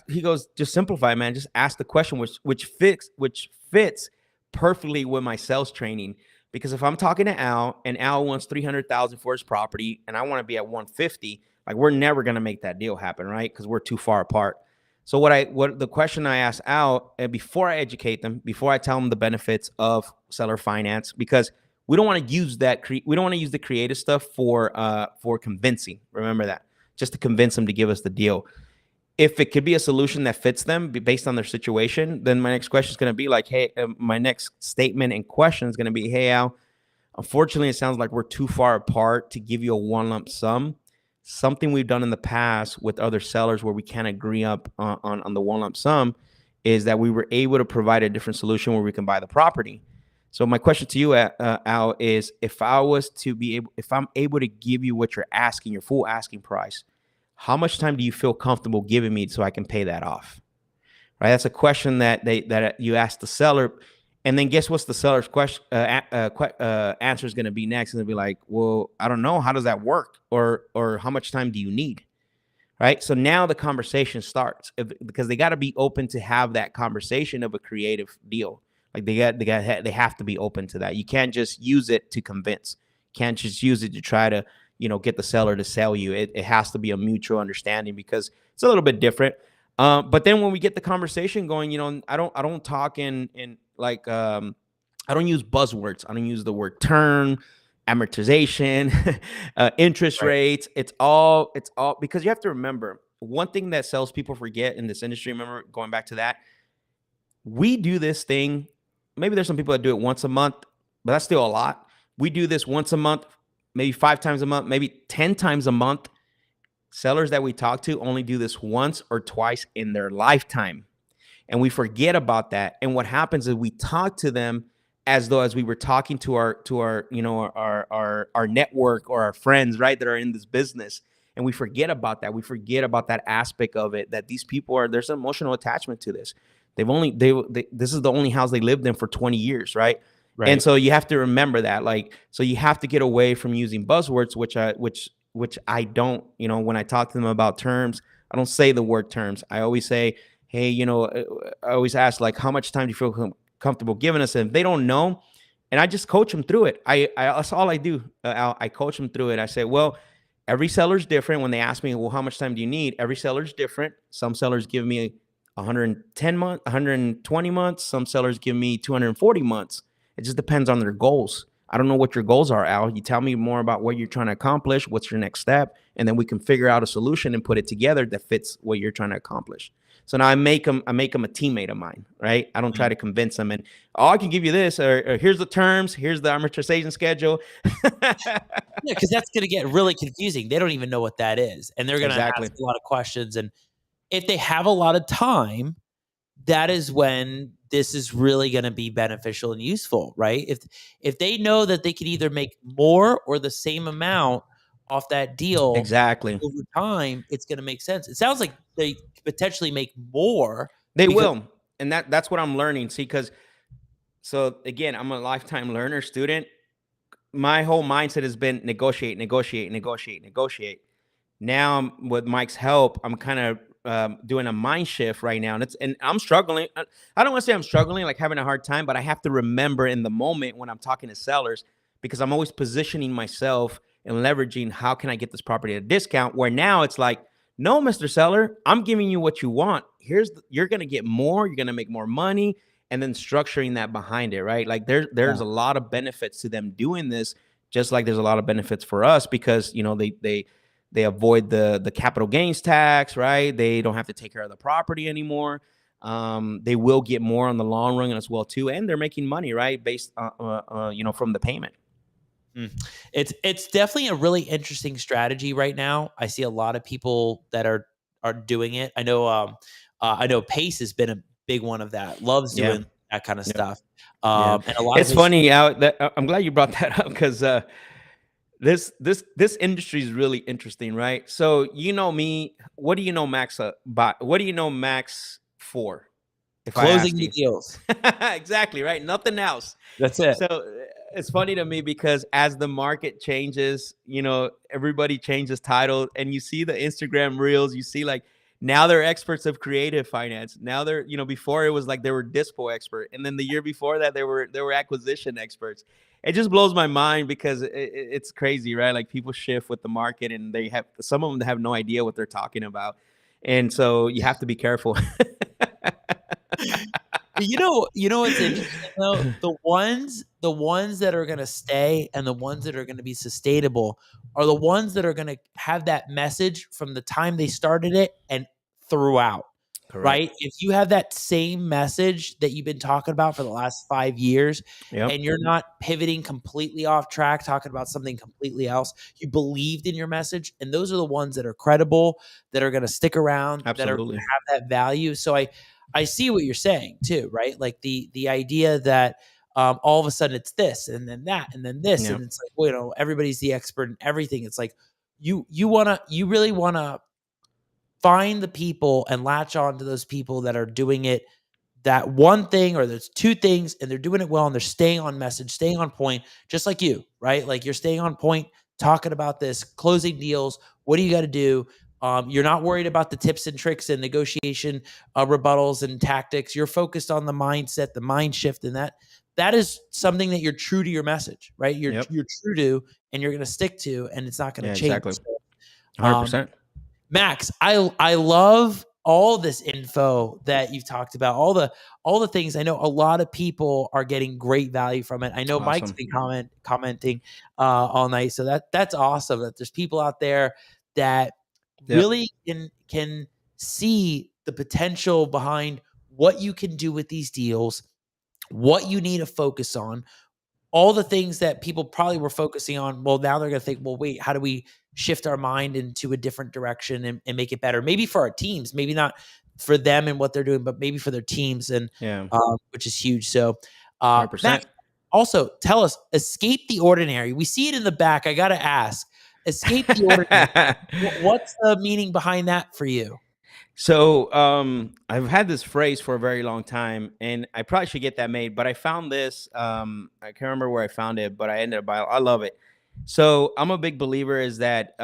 he goes, just simplify, man. Just ask the question, which fits perfectly with my sales training. Because if I'm talking to Al and Al wants $300,000 for his property and I want to be at 150, like, we're never going to make that deal happen, right? Because we're too far apart. So the question I ask Al, before I educate them, before I tell them the benefits of seller finance, because we don't want to use we don't want to use the creative stuff for convincing. Remember that, just to convince them to give us the deal. If it could be a solution that fits them based on their situation, then my next question is going to be like, hey, my next statement and question is going to be, hey, Al, unfortunately, it sounds like we're too far apart to give you a one lump sum. Something we've done in the past with other sellers where we can't agree up on the one lump sum is that we were able to provide a different solution where we can buy the property. So my question to you, Al, is if I'm able to give you what you're asking, your full asking price, how much time do you feel comfortable giving me so I can pay that off? Right. That's a question that you ask the seller. And then guess what's the seller's question answer is going to be next? And they'll be like, well, I don't know. How does that work? Or how much time do you need? Right. So now the conversation starts because they got to be open to have that conversation of a creative deal. Like they have to be open to that. You can't just use it to convince. You can't just use it to try to, get the seller to sell you. It has to be a mutual understanding, because it's a little bit different. But then when we get the conversation going, I don't talk in like, I don't use buzzwords. I don't use the word term, amortization, interest Right. rates. It's all because you have to remember one thing that salespeople forget in this industry. Remember, going back to that, we do this thing. Maybe there's some people that do it once a month, but that's still a lot. We do this once a month, maybe 5 times a month, maybe 10 times a month. Sellers that we talk to only do this once or twice in their lifetime. And we forget about that. And what happens is we talk to them as though as we were talking to our our network or our friends, right, that are in this business. And we forget about that. We forget about that aspect of it, that these people there's an emotional attachment to this. This is the only house they lived in for 20 years, right? And Right. so you have to remember that. Like, so you have to get away from using buzzwords, which I don't, when I talk to them about terms, I don't say the word terms. I always say, hey, I always ask, like, how much time do you feel comfortable giving us? And if they don't know, and I just coach them through it. That's all I do. I coach them through it. I say, well, every seller's different. When they ask me, well, how much time do you need? Every seller's different. Some sellers give me 110 months, 120 months. Some sellers give me 240 months. It just depends on their goals. I don't know what your goals are, Al. You tell me more about what you're trying to accomplish. What's your next step? And then we can figure out a solution and put it together that fits what you're trying to accomplish. So now I make them a teammate of mine, right? I don't try to convince them and, oh, I can give you this, or here's the terms, here's the amortization schedule. Yeah, because that's going to get really confusing. They don't even know what that is, and they're going to Exactly. ask a lot of questions. And if they have a lot of time, that is when this is really going to be beneficial and useful, right? If they know that they can either make more or the same amount off that deal Exactly. over time, it's going to make sense. It sounds like they could potentially make more. They because will. And that's what I'm learning. See, because so again, I'm a lifetime learner student. My whole mindset has been negotiate, negotiate, negotiate, negotiate. Now, with Mike's help, I'm kind of doing a mind shift right now, and I'm struggling. I don't want to say I'm struggling, like having a hard time, but I have to remember in the moment when I'm talking to sellers, because I'm always positioning myself and leveraging how can I get this property at a discount. Where now it's like, no, Mr. Seller, I'm giving you what you want. You're going to get more. You're going to make more money. And then structuring that behind it, right? Like there's a lot of benefits to them doing this, just like there's a lot of benefits for us, because they avoid the capital gains tax, right? They don't have to take care of the property anymore. They will get more on the long run as well too, and they're making money, right, based from the payment. It's definitely a really interesting strategy right now. I see a lot of people that are doing it. I know Pace has been a big one of that. Loves Yeah. doing that kind of Yeah. stuff. Yeah. And a lot It's of his, funny, I'm glad you brought that up, because this industry is really interesting, right? So me, what do you know Max what do you know Max for? If I closing ask the you. deals. Exactly, right? Nothing else. That's it. So it's funny to me because as the market changes, everybody changes title, and you see the Instagram reels, you see like now they're experts of creative finance. Now they're, before it was like they were dispo expert. And then the year before that, they were acquisition experts. It just blows my mind because it's crazy, right? Like people shift with the market, and some of them have no idea what they're talking about. And so you have to be careful. You know what's interesting though? The ones that are gonna stay and the ones that are gonna be sustainable are the ones that are gonna have that message from the time they started it and throughout. Correct. Right? If you have that same message that you've been talking about for the last 5 years, Yep. and you're not pivoting completely off track, talking about something completely else, you believed in your message, and those are the ones that are credible, that are gonna stick around, that are Absolutely. gonna have that value. So I see what you're saying too, right? Like the idea that all of a sudden it's this and then that and then this, Yeah. and it's like, well, everybody's the expert in everything. It's like you really wanna find the people and latch on to those people that are doing it, that one thing or there's two things, and they're doing it well, and they're staying on message, staying on point, just like you, right? Like you're staying on point, talking about this, closing deals. What do you got to do? You're not worried about the tips and tricks and negotiation rebuttals and tactics. You're focused on the mindset, the mind shift, and that is something that you're true to your message, right? You're Yep. true to, and you're going to stick to, and it's not going Yeah, to change. exactly. So, 100%. Max, I love all this info that you've talked about, all the things. I know a lot of people are getting great value from it. I know Mike's Awesome. been commenting all night, so that's awesome. That there's people out there that Yep. really can see the potential behind what you can do with these deals, what you need to focus on, all the things that people probably were focusing on. Well, now they're going to think, well, wait, how do we shift our mind into a different direction and make it better? Maybe for our teams, maybe not for them and what they're doing, but maybe for their teams, and Yeah. which is huge. So, 100%. Max, also tell us, escape the ordinary. We see it in the back. I got to ask, escape the ordinary. What's the meaning behind that for you? So I've had this phrase for a very long time, and I probably should get that made. But I found this. I can't remember where I found it, but I ended up buying. I love it. So I'm a big believer is that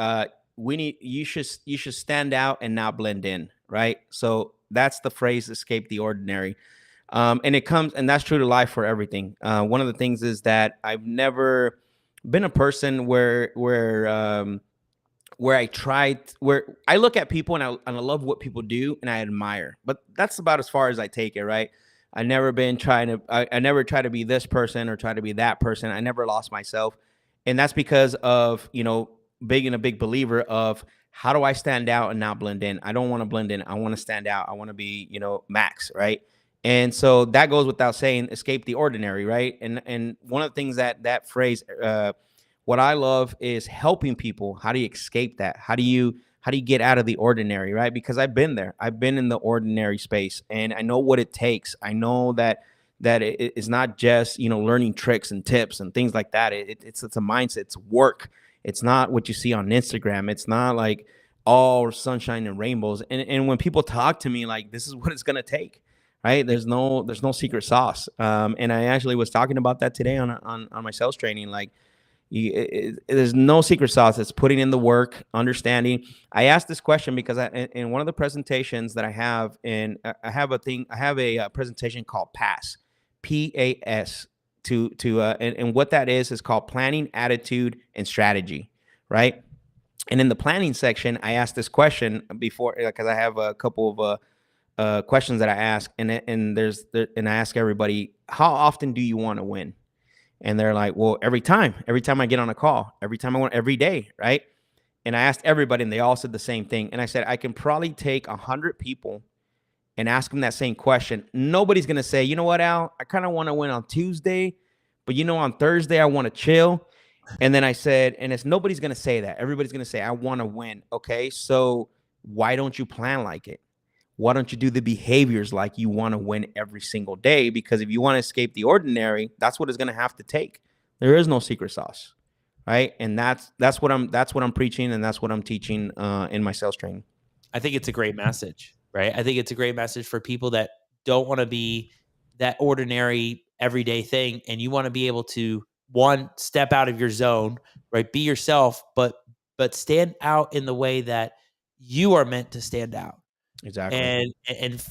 you should stand out and not blend in, right? So that's the phrase, escape the ordinary. And it comes, and that's true to life for everything. One of the things is that I've never been a person where I look at people and I love what people do and I admire, but that's about as far as I take it, right? I never try to be this person or try to be that person. I never lost myself. And that's because of, being a big believer of how do I stand out and not blend in? I don't want to blend in. I want to stand out. I want to be, Max, right? And so that goes without saying, escape the ordinary, right? And one of the things that phrase, what I love is helping people. How do you escape that? How do you get out of the ordinary, right? Because I've been there. I've been in the ordinary space, and I know what it takes. I know that it's not just learning tricks and tips and things like that. It's a mindset. It's work. It's not what you see on Instagram. It's not like all sunshine and rainbows. And when people talk to me, like, this is what it's gonna take, right? There's no secret sauce. And I actually was talking about that today on my sales training, like. There's no secret sauce. It's putting in the work, understanding. I asked this question because in one of the presentations that I have, and I have a presentation called PAS, PAS, and what that is called planning, attitude, and strategy, right? And in the planning section, I asked this question before, because I have a couple of questions that I ask, and I ask everybody, how often do you want to win? And they're like, well, every time I get on a call, every day, right? And I asked everybody, and they all said the same thing. And I said, I can probably take 100 people and ask them that same question. Nobody's going to say, you know what, Al, I kind of want to win on Tuesday, but on Thursday, I want to chill. And then I said, nobody's going to say that. Everybody's going to say, I want to win. Okay, so why don't you plan like it? Why don't you do the behaviors like you want to win every single day? Because if you want to escape the ordinary, that's what it's going to have to take. There is no secret sauce, right? And that's what I'm preaching, and that's what I'm teaching in my sales training. I think it's a great message, right? I think it's a great message for people that don't want to be that ordinary everyday thing, and you want to be able to, one, step out of your zone, right? Be yourself, but stand out in the way that you are meant to stand out. Exactly.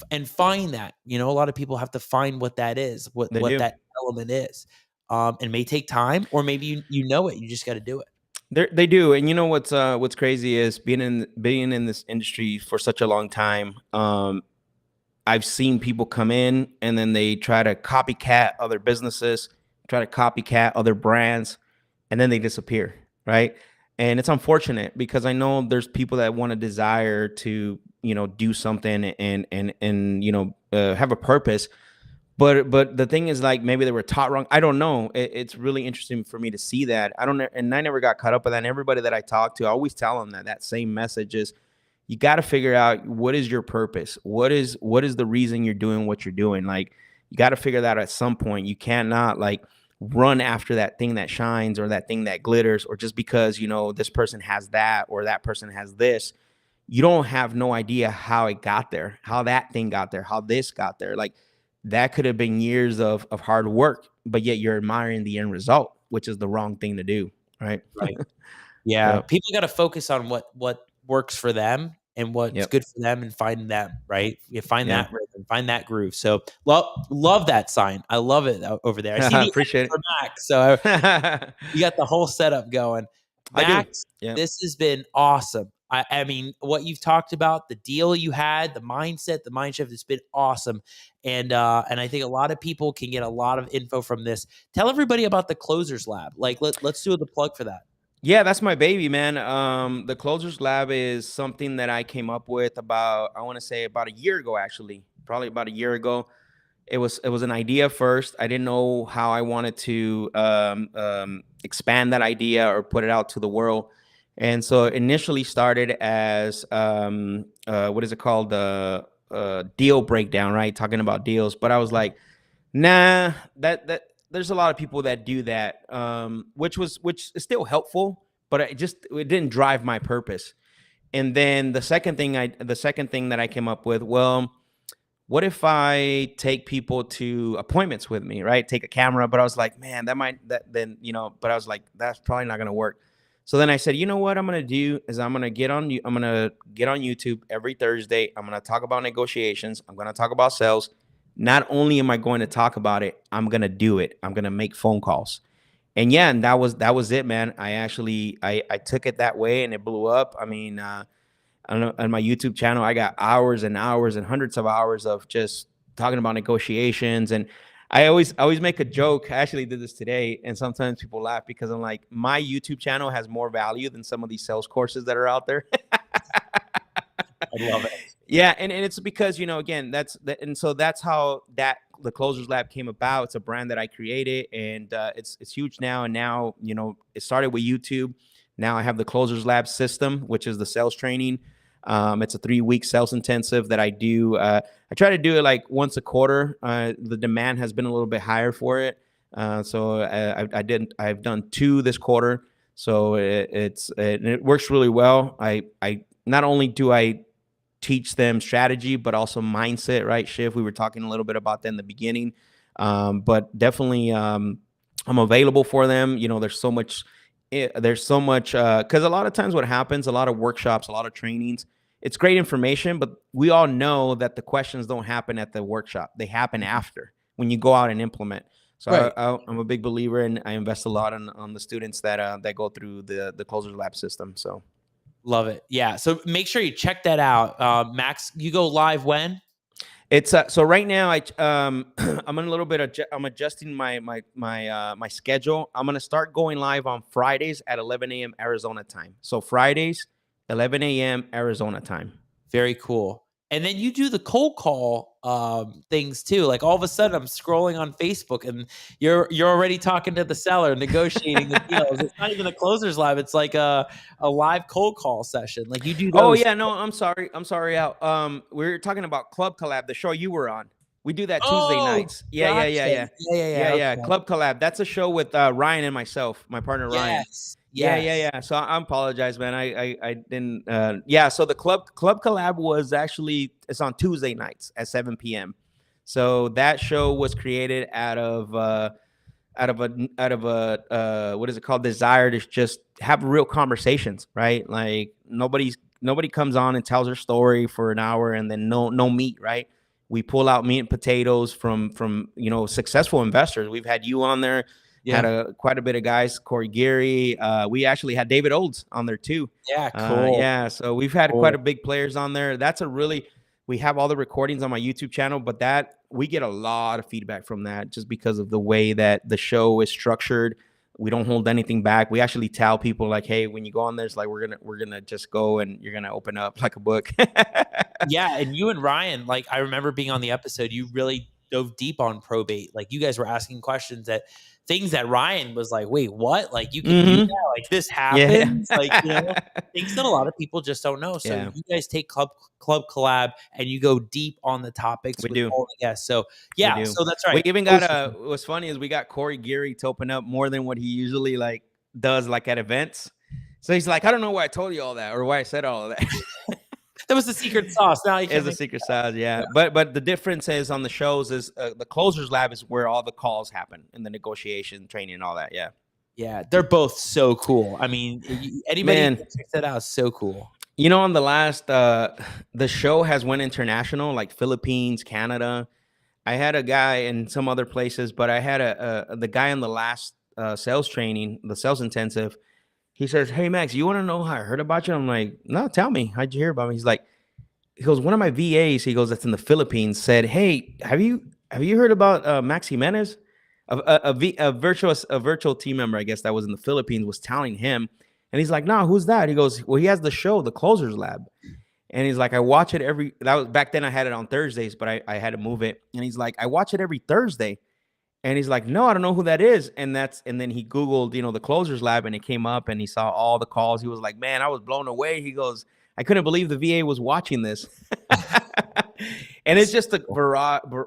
And find that, a lot of people have to find what that is, what that element is. It may take time, or maybe you know it, you just got to do it. They do. And what's crazy is being in this industry for such a long time. I've seen people come in and then they try to copycat other businesses, try to copycat other brands, and then they disappear, right? And it's unfortunate because I know there's people that want a desire to, do something and have a purpose. But the thing is, like, maybe they were taught wrong. I don't know. It's really interesting for me to see that. I don't know. And I never got caught up with that. And everybody that I talk to, I always tell them that same message is, you got to figure out what is your purpose. What is the reason you're doing what you're doing? Like, you got to figure that out at some point. You cannot run after that thing that shines or that thing that glitters, or just because, this person has that or that person has this. You don't have no idea how it got there, how that thing got there, how this got there. Like, that could have been years of hard work, but yet you're admiring the end result, which is the wrong thing to do. Right. Right. Yeah. People got to focus on what works for them and what's good for them, and find them, right? You find that rhythm, find that groove. So love that sign. I love it over there. I see the appreciate it. Max, so you got the whole setup going. Max, this has been awesome. I mean, what you've talked about, the deal you had, the mindset, the mind shift, it's been awesome. And I think a lot of people can get a lot of info from this. Tell everybody about the Closers Lab. Like, let's do the plug for that. Yeah, that's my baby, man. The Closers Lab is something that I came up with about, I want to say about a year ago, actually, probably about a year ago. It was an idea first. I didn't know how I wanted to expand that idea or put it out to the world. And so it initially started as what is it called? Deal breakdown, right? Talking about deals. But I was like, nah, that there's a lot of people that do that, which is still helpful, but it didn't drive my purpose. And then the second thing that I came up with, well, what if I take people to appointments with me, right? Take a camera, but I was like, man, but I was like, that's probably not going to work. So then I said, you know what I'm going to do is I'm going to get on YouTube every Thursday. I'm going to talk about negotiations. I'm going to talk about sales. Not only am I going to talk about it, I'm going to do it. I'm going to make phone calls. And yeah, and that was it, man. I took it that way and it blew up. I mean, I don't know, on my YouTube channel, I got hours and hours and hundreds of hours of just talking about negotiations. And I always make a joke. I actually did this today, and sometimes people laugh because I'm like, my YouTube channel has more value than some of these sales courses that are out there. I love it. Yeah, and it's because, again, and so that's how the Closers Lab came about. It's a brand that I created, and it's huge now. And now, it started with YouTube. Now I have the Closers Lab system, which is the sales training. It's a 3-week sales intensive that I do. I try to do it like once a quarter. The demand has been a little bit higher for it. So I've done 2 this quarter. So it works really well. I not only do I teach them strategy, but also mindset, right? Shift. We were talking a little bit about that in the beginning. But definitely I'm available for them. There's so much because a lot of times what happens, a lot of workshops, a lot of trainings, it's great information, but we all know that the questions don't happen at the workshop. They happen after, when you go out and implement. So Right. I'm a big believer, and I invest a lot on the students that go through the Closers Lab system. So Love it. Yeah. So make sure you check that out. Max, you go live when? it's so right now I'm in a little bit I'm adjusting my schedule. I'm gonna start going live on Fridays at 11 a.m. Arizona time. So Fridays, 11 a.m. Arizona time. Very cool. And then you do the cold call things too. Like all of a sudden, I'm scrolling on Facebook, and you're already talking to the seller, negotiating the deals. It's not even a Closers Lab; it's like a live cold call session. Like you do those. Oh yeah, no, I'm sorry, Al. We're talking about Club Collab, the show you were on. We do that Tuesday nights. Yeah. Yeah. Okay. Club Collab. That's a show with Ryan and myself, my partner Ryan. Yes. Yeah. So I apologize, man. I didn't. So the Club Collab was actually, it's on Tuesday nights at 7 p.m. So that show was created out of a what is it called? Desire to just have real conversations, right? Like nobody comes on and tells their story for an hour and then no meat, right? We pull out meat and potatoes from successful investors. We've had you on there. Yeah. Had quite a bit of guys. Corey Geary. We actually had David Olds on there too. Yeah, cool. So we've had quite a big players on there. We have all the recordings on my YouTube channel, but that we get a lot of feedback from that just because of the way that the show is structured. We don't hold anything back. We actually tell people like, hey, when you go on there, it's like we're gonna just go and you're gonna open up like a book. Yeah, and you and Ryan, like I remember being on the episode, you really dove deep on probate. Like you guys were asking questions that things that Ryan was like, wait, what? Like you can do that? Like this happens? Yeah. Like, things that a lot of people just don't know. So you guys take Club Collab and you go deep on the topics with all the guests. So so that's right. We even got what's funny is we got Corey Geary to open up more than what he usually like does like at events. So he's like, I don't know why I told you all that or why I said all of that. That was the secret sauce. Now you can it's a secret sauce, yeah. But the difference is on the shows is the Closers Lab is where all the calls happen and the negotiation training and all that. Yeah. Yeah, they're both so cool. I mean, anybody can check that out. So cool. On the last the show has went international, like Philippines, Canada. I had a guy in some other places, but I had the guy in the last sales training, the sales intensive. he says, "Hey Max, you want to know how I heard about you?" I'm like, "No, tell me. How'd you hear about me?" He goes, "One of my VAs," he goes, "that's in the Philippines, said, hey, have you heard about Max Jimenez?" A virtual team member, I guess, that was in the Philippines was telling him, and he's like, "No, who's that?" He goes, "Well, he has the show, The Closers Lab." And he's like, "I watch it that was back then I had it on Thursdays, but I had to move it." And he's like, "I watch it every Thursday." And he's like, "No, I don't know who that is." And then he Googled, The Closers Lab, and it came up, and he saw all the calls. He was like, "Man, I was blown away." He goes, "I couldn't believe the VA was watching this." And it's just a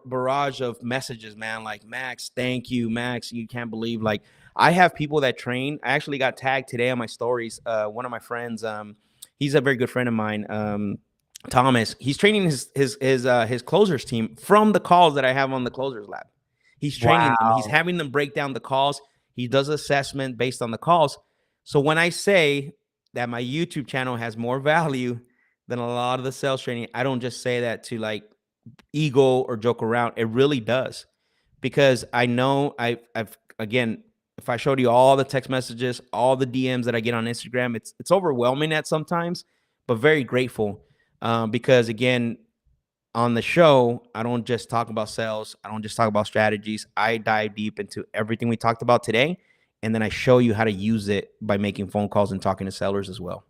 barrage of messages, man. Like, "Max, thank you, Max. You can't believe." Like, I have people that train. I actually got tagged today on my stories. One of my friends, he's a very good friend of mine, Thomas. He's training his closers team from the calls that I have on the Closers Lab. He's training them. He's having them break down the calls. He does assessment based on the calls. So when I say that my YouTube channel has more value than a lot of the sales training, I don't just say that to like ego or joke around. It really does, because I know I've again, if I showed you all the text messages, all the DMs that I get on Instagram, it's overwhelming at sometimes, but very grateful, because again, on the show, I don't just talk about sales. I don't just talk about strategies. I dive deep into everything we talked about today. And then I show you how to use it by making phone calls and talking to sellers as well.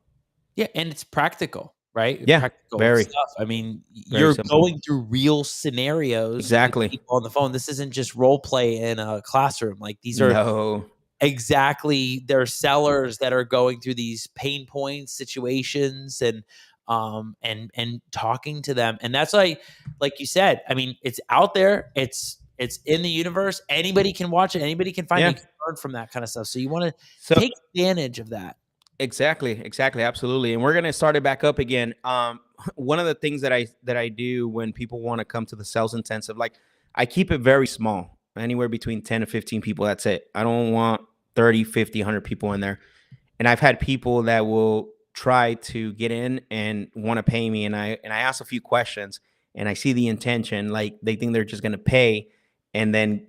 Yeah. And it's practical, right? Yeah, Practical very. stuff. I mean, Very you're simple. going through real scenarios with Exactly. people on the phone. This isn't just role play in a classroom. Like, these are No. exactly, they're sellers that are going through these pain points, situations, and talking to them. And that's like you said, I mean, it's out there, it's in the universe. Anybody can watch it, anybody can find Yeah. it, can learn from that kind of stuff. So you want to So take advantage of that. exactly, absolutely. And we're gonna start it back up again. One of the things that I do when people want to come to the sales intensive, like, I keep it very small, anywhere between 10 to 15 people. That's it. I don't want 30, 50, 100 people in there. And I've had people that will try to get in and want to pay me, and I ask a few questions, and I see the intention, like they think they're just going to pay and then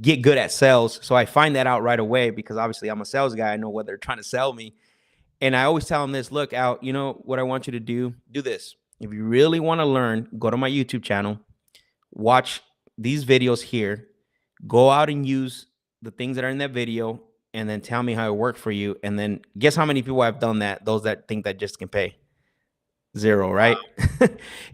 get good at sales. So I find that out right away, because obviously I'm a sales guy. I know what they're trying to sell me, and I always tell them this: look out, what I want you to do this. If you really want to learn, go to my YouTube channel, watch these videos here, go out and use the things that are in that video, and then tell me how it worked for you. And then guess how many people have done that? Those that think that just can pay. Zero, right?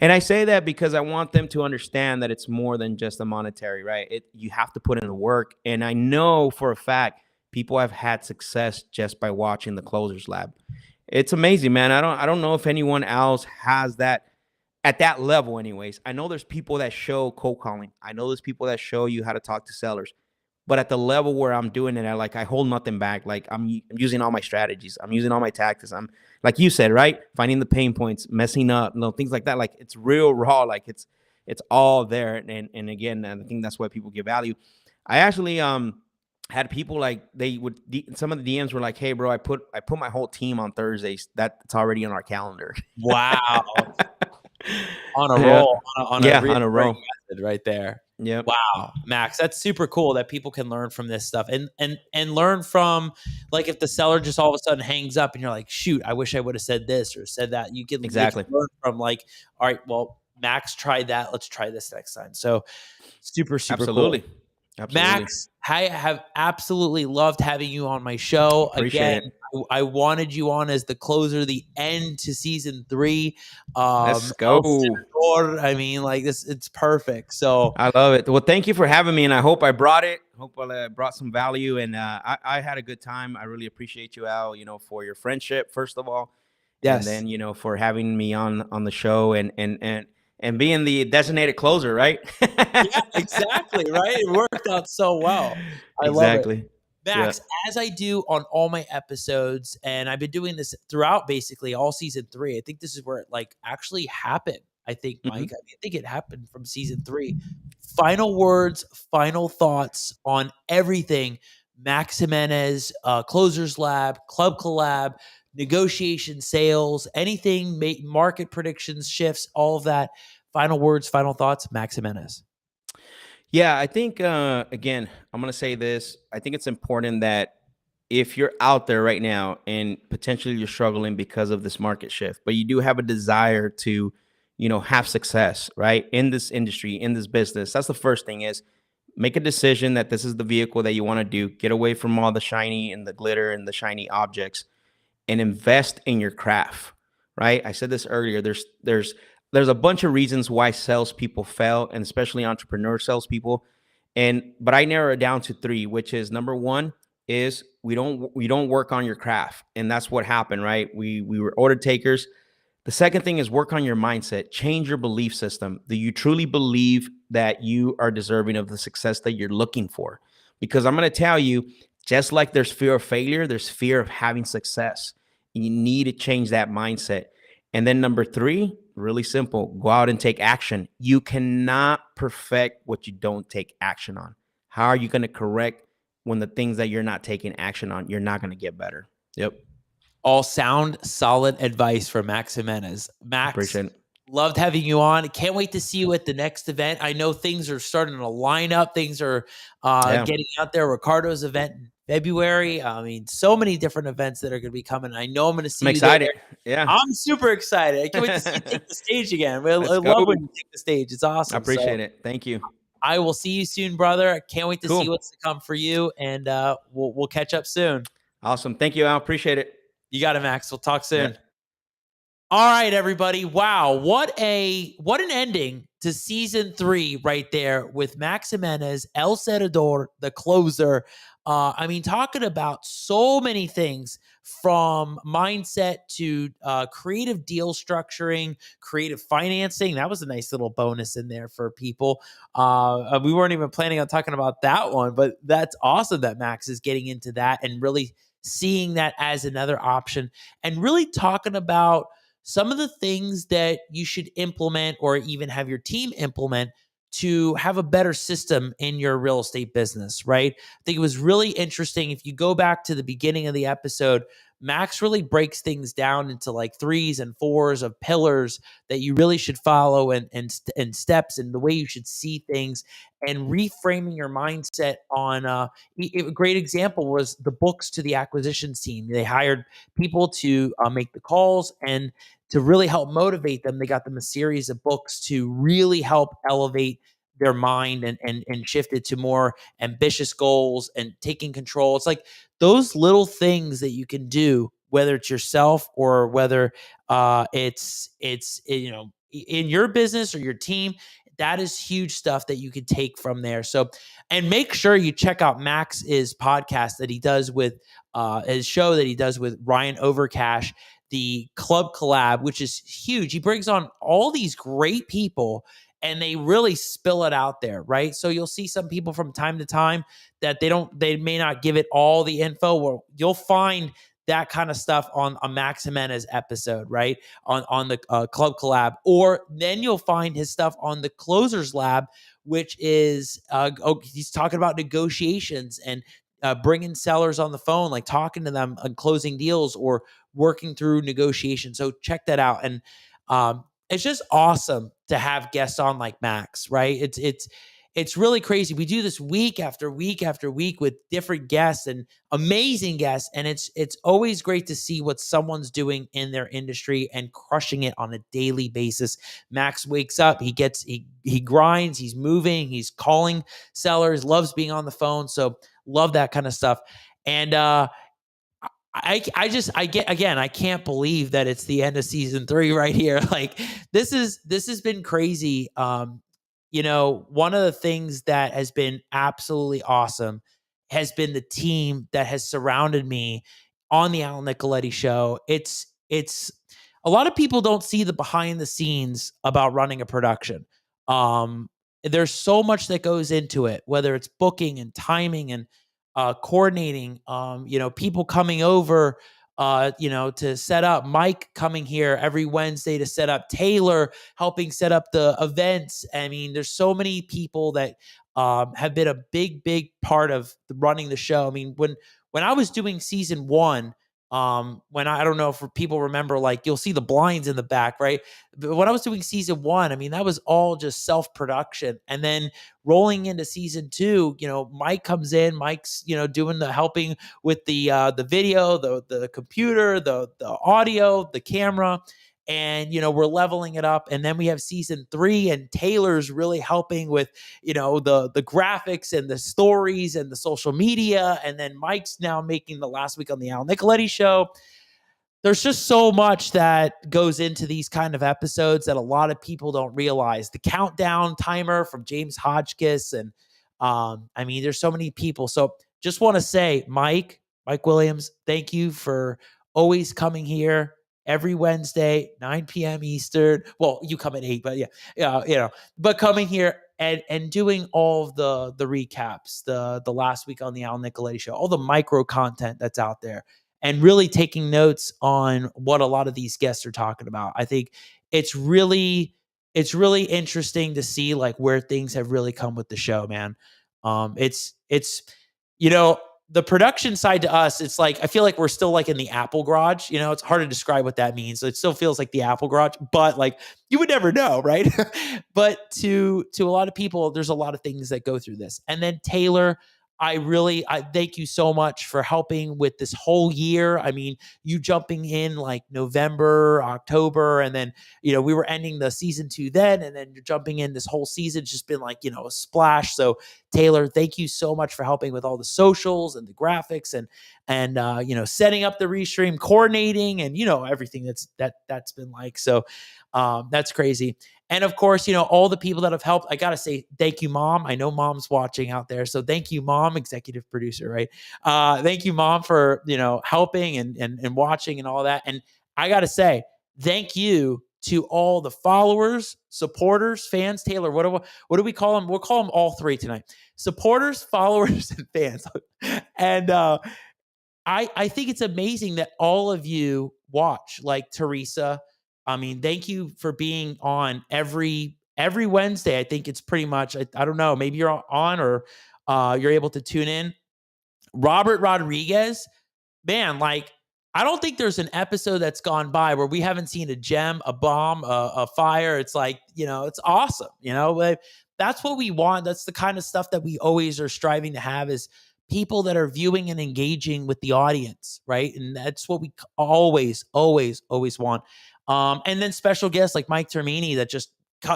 And I say that because I want them to understand that it's more than just a monetary, right? You have to put in the work. And I know for a fact people have had success just by watching the Closers Lab. It's amazing, man. I don't know if anyone else has that at that level anyways. I know there's people that show cold calling. I know there's people that show you how to talk to sellers. But at the level where I'm doing it, I hold nothing back. Like, I'm using all my strategies. I'm using all my tactics. I'm, like you said, right? Finding the pain points, messing up, things like that. Like, it's real raw. Like, it's all there. And again, I think that's why people give value. I actually had people like, some of the DMs were like, "Hey bro, I put my whole team on Thursdays. That's already on our calendar." Wow. On a roll, on a roll method right there. Yeah. Wow, Max, that's super cool that people can learn from this stuff and learn from, like, if the seller just all of a sudden hangs up and you're like, shoot, I wish I would have said this or said that. You can learn from, like, all right, well, Max tried that. Let's try this next time. So super Absolutely. cool. Absolutely. Max, I have absolutely loved having you on my show. Appreciate Again, I wanted you on as the closer, the end to season 3. Let's go. I mean, like, this, it's perfect. So I love it. Well, thank you for having me, and I hope I brought it. Hope I brought some value, and I had a good time. I really appreciate you, Al, for your friendship, first of all. Yes. And then, for having me on the show and being the designated closer, right? Yeah, exactly. Right. It worked out so well. I love it. Max, as I do on all my episodes, and I've been doing this throughout basically all season 3. I think this is where it, like, actually happened. I think, Mike, I think it happened from season 3. Final words, final thoughts on everything. Max Jimenez, Closers Lab, Club Collab, negotiation, sales, anything, market predictions, shifts, all of that. Final words, final thoughts, Max Jimenez. Yeah, I think, again, I'm going to say this. I think it's important that if you're out there right now and potentially you're struggling because of this market shift, but you do have a desire to, have success, right? In this industry, in this business, that's the first thing is make a decision that this is the vehicle that you want to do. Get away from all the shiny and the glitter and the shiny objects and invest in your craft, right? I said this earlier. There's a bunch of reasons why salespeople fail, and especially entrepreneur salespeople. But I narrow it down to three, which is number one is we don't work on your craft, and that's what happened, right? We were order takers. The second thing is work on your mindset, change your belief system. Do you truly believe that you are deserving of the success that you're looking for? Because I'm going to tell you, just like there's fear of failure, there's fear of having success. You need to change that mindset. And then number three, really simple, go out and take action. You cannot perfect what you don't take action on. How are you going to correct when the things that you're not taking action on, you're not going to get better? Yep. All sound, solid advice from Max Jimenez. Max, Appreciate it. Loved having you on. Can't wait to see you at the next event. I know things are starting to line up. Things are getting out there. Ricardo's event in February. I mean, so many different events that are going to be coming. I know I'm going to see I'm you excited. there. Yeah. I'm super excited. I can't wait to see you take the stage again. I love when you take the stage. It's awesome. I appreciate it. Thank you. I will see you soon, brother. I can't wait to see what's to come for you, and we'll catch up soon. Awesome. Thank you, Al. Appreciate it. You got it, Max. We'll talk soon. Yeah. All right, everybody. Wow. What an ending to season 3 right there with Max Jimenez, El Cerador, the closer. I mean, talking about so many things from mindset to creative deal structuring, creative financing. That was a nice little bonus in there for people. We weren't even planning on talking about that one, but that's awesome that Max is getting into that and really seeing that as another option and really talking about some of the things that you should implement or even have your team implement to have a better system in your real estate business, right? I think it was really interesting. If you go back to the beginning of the episode, Max really breaks things down into like 3s and 4s of pillars that you really should follow and steps and the way you should see things and reframing your mindset on a great example was the books to the acquisitions team. They hired people to make the calls and to really help motivate them. They got them a series of books to really help elevate their mind and shift it to more ambitious goals and taking control. It's like those little things that you can do, whether it's yourself or whether it's in your business or your team. That is huge stuff that you can take from there. So, and make sure you check out Max's podcast that he does with his show that he does with Ryan Overcash, the Club Collab, which is huge. He brings on all these great people and they really spill it out there, right? So you'll see some people from time to time that they may not give it all the info. Well, you'll find that kind of stuff on a Max Jimenez episode, right? On the Club Collab, or then you'll find his stuff on the Closers Lab, which is he's talking about negotiations and bringing sellers on the phone, like talking to them on closing deals or working through negotiations. So check that out. And it's just awesome to have guests on like Max, right? It's really crazy. We do this week after week after week with different guests and amazing guests. And it's always great to see what someone's doing in their industry and crushing it on a daily basis. Max wakes up, he grinds, he's moving, he's calling sellers, loves being on the phone. So love that kind of stuff. And I can't believe that it's the end of season 3 right here. Like this has been crazy. One of the things that has been absolutely awesome has been the team that has surrounded me on the Al Nicoletti show. It's a lot of people don't see the behind the scenes about running a production. There's so much that goes into it, whether it's booking and timing and coordinating, people coming over, to set up, Mike coming here every Wednesday to set up, Taylor helping set up the events. I mean, there's so many people that have been a big, big part of running the show. I mean, when I was doing season 1, When I don't know if people remember, like you'll see the blinds in the back, right? But when I was doing season 1, I mean, that was all just self-production. And then rolling into season 2, Mike comes in, Mike's, doing the helping with the video, the computer, the audio, the camera. And we're leveling it up, and then we have season 3, and Taylor's really helping with the graphics and the stories and the social media, and then Mike's now making the Last Week on the Al Nicoletti Show. There's just so much that goes into these kind of episodes that a lot of people don't realize. The countdown timer from James Hodgkiss, and I mean, there's so many people. So just want to say, Mike Williams, thank you for always coming here every Wednesday, 9 p.m. Eastern. Well, you come at 8, but but coming here and doing all of the recaps, the Last Week on the Al Nicoletti Show, all the micro content that's out there, and really taking notes on what a lot of these guests are talking about. I think it's really interesting to see like where things have really come with the show, man. It's the production side to us, it's like, I feel like we're still like in the Apple garage. It's hard to describe what that means. It still feels like the Apple garage, but like you would never know, right? But to a lot of people, there's a lot of things that go through this. And then Taylor, I thank you so much for helping with this whole year. I mean, you jumping in like November, October, and then, we were ending the season 2 then, and then you're jumping in this whole season. It's just been like, a splash. So Taylor, thank you so much for helping with all the socials and the graphics and setting up the restream, coordinating, and, everything that's been like. So that's crazy. And of course, all the people that have helped. I got to say thank you, Mom. I know Mom's watching out there. So thank you, Mom, executive producer, right? Thank you, Mom, for, helping and watching and all that. And I got to say thank you to all the followers, supporters, fans. Taylor, what do we call them? We'll call them all 3 tonight. Supporters, followers, and fans. And I think it's amazing that all of you watch, like Teresa. I mean, thank you for being on every Wednesday. I think it's pretty much, I don't know, maybe you're on or you're able to tune in. Robert Rodriguez, man, like, I don't think there's an episode that's gone by where we haven't seen a gem, a bomb, a fire. It's like, it's awesome. But that's what we want. That's the kind of stuff that we always are striving to have, is people that are viewing and engaging with the audience, right? And that's what we always want. And then special guests like Mike Termini that just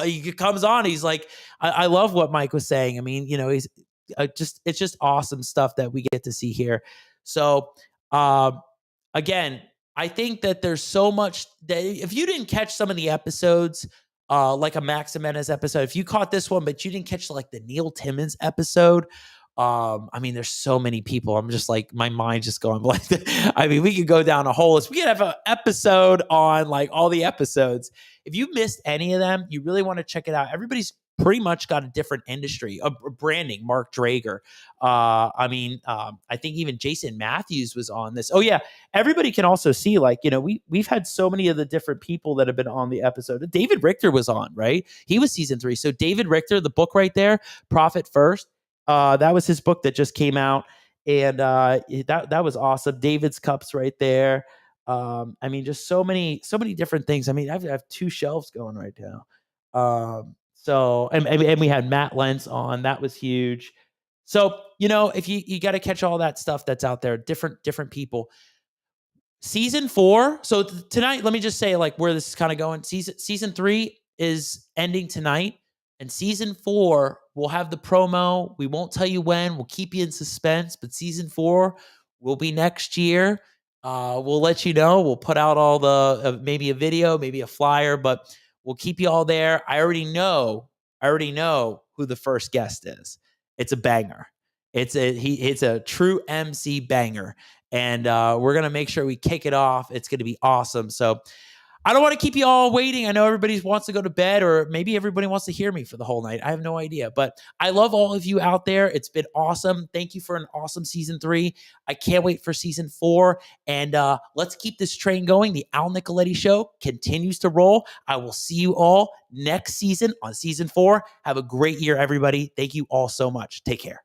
he comes on. He's like, I love what Mike was saying. I mean, he's it's just awesome stuff that we get to see here. So, again, I think that there's so much that if you didn't catch some of the episodes, like a Max Jimenez episode, if you caught this one, but you didn't catch like the Neil Timmons episode, I mean, there's so many people. I'm just like, my mind's just going like, I mean, we could go down a whole list. We could have an episode on like all the episodes. If you missed any of them, you really want to check it out. Everybody's pretty much got a different industry, a branding. Mark Drager. I think even Jason Matthews was on this. Oh yeah. Everybody can also see, like, we've had so many of the different people that have been on the episode. David Richter was on, right? He was season 3. So David Richter, the book right there, Profit First. That was his book that just came out, and that was awesome. David's Cups right there. I mean, just so many different things. I mean, I have 2 shelves going right now. So we had Matt Lentz on. That was huge. So if you got to catch all that stuff that's out there, different people. Season 4. So tonight, let me just say like where this is kind of going. Season 3 is ending tonight. And season 4, we'll have the promo. We won't tell you when. We'll keep you in suspense. But season 4 will be next year. We'll let you know. We'll put out all the maybe a video, maybe a flyer, but we'll keep you all there. I already know who the first guest is. It's a banger. It's a true MC banger, and we're gonna make sure we kick it off. It's gonna be awesome. So I don't want to keep you all waiting. I know everybody wants to go to bed, or maybe everybody wants to hear me for the whole night. I have no idea, but I love all of you out there. It's been awesome. Thank you for an awesome season 3. I can't wait for season 4, and let's keep this train going. The Al Nicoletti Show continues to roll. I will see you all next season on season 4. Have a great year, everybody. Thank you all so much. Take care.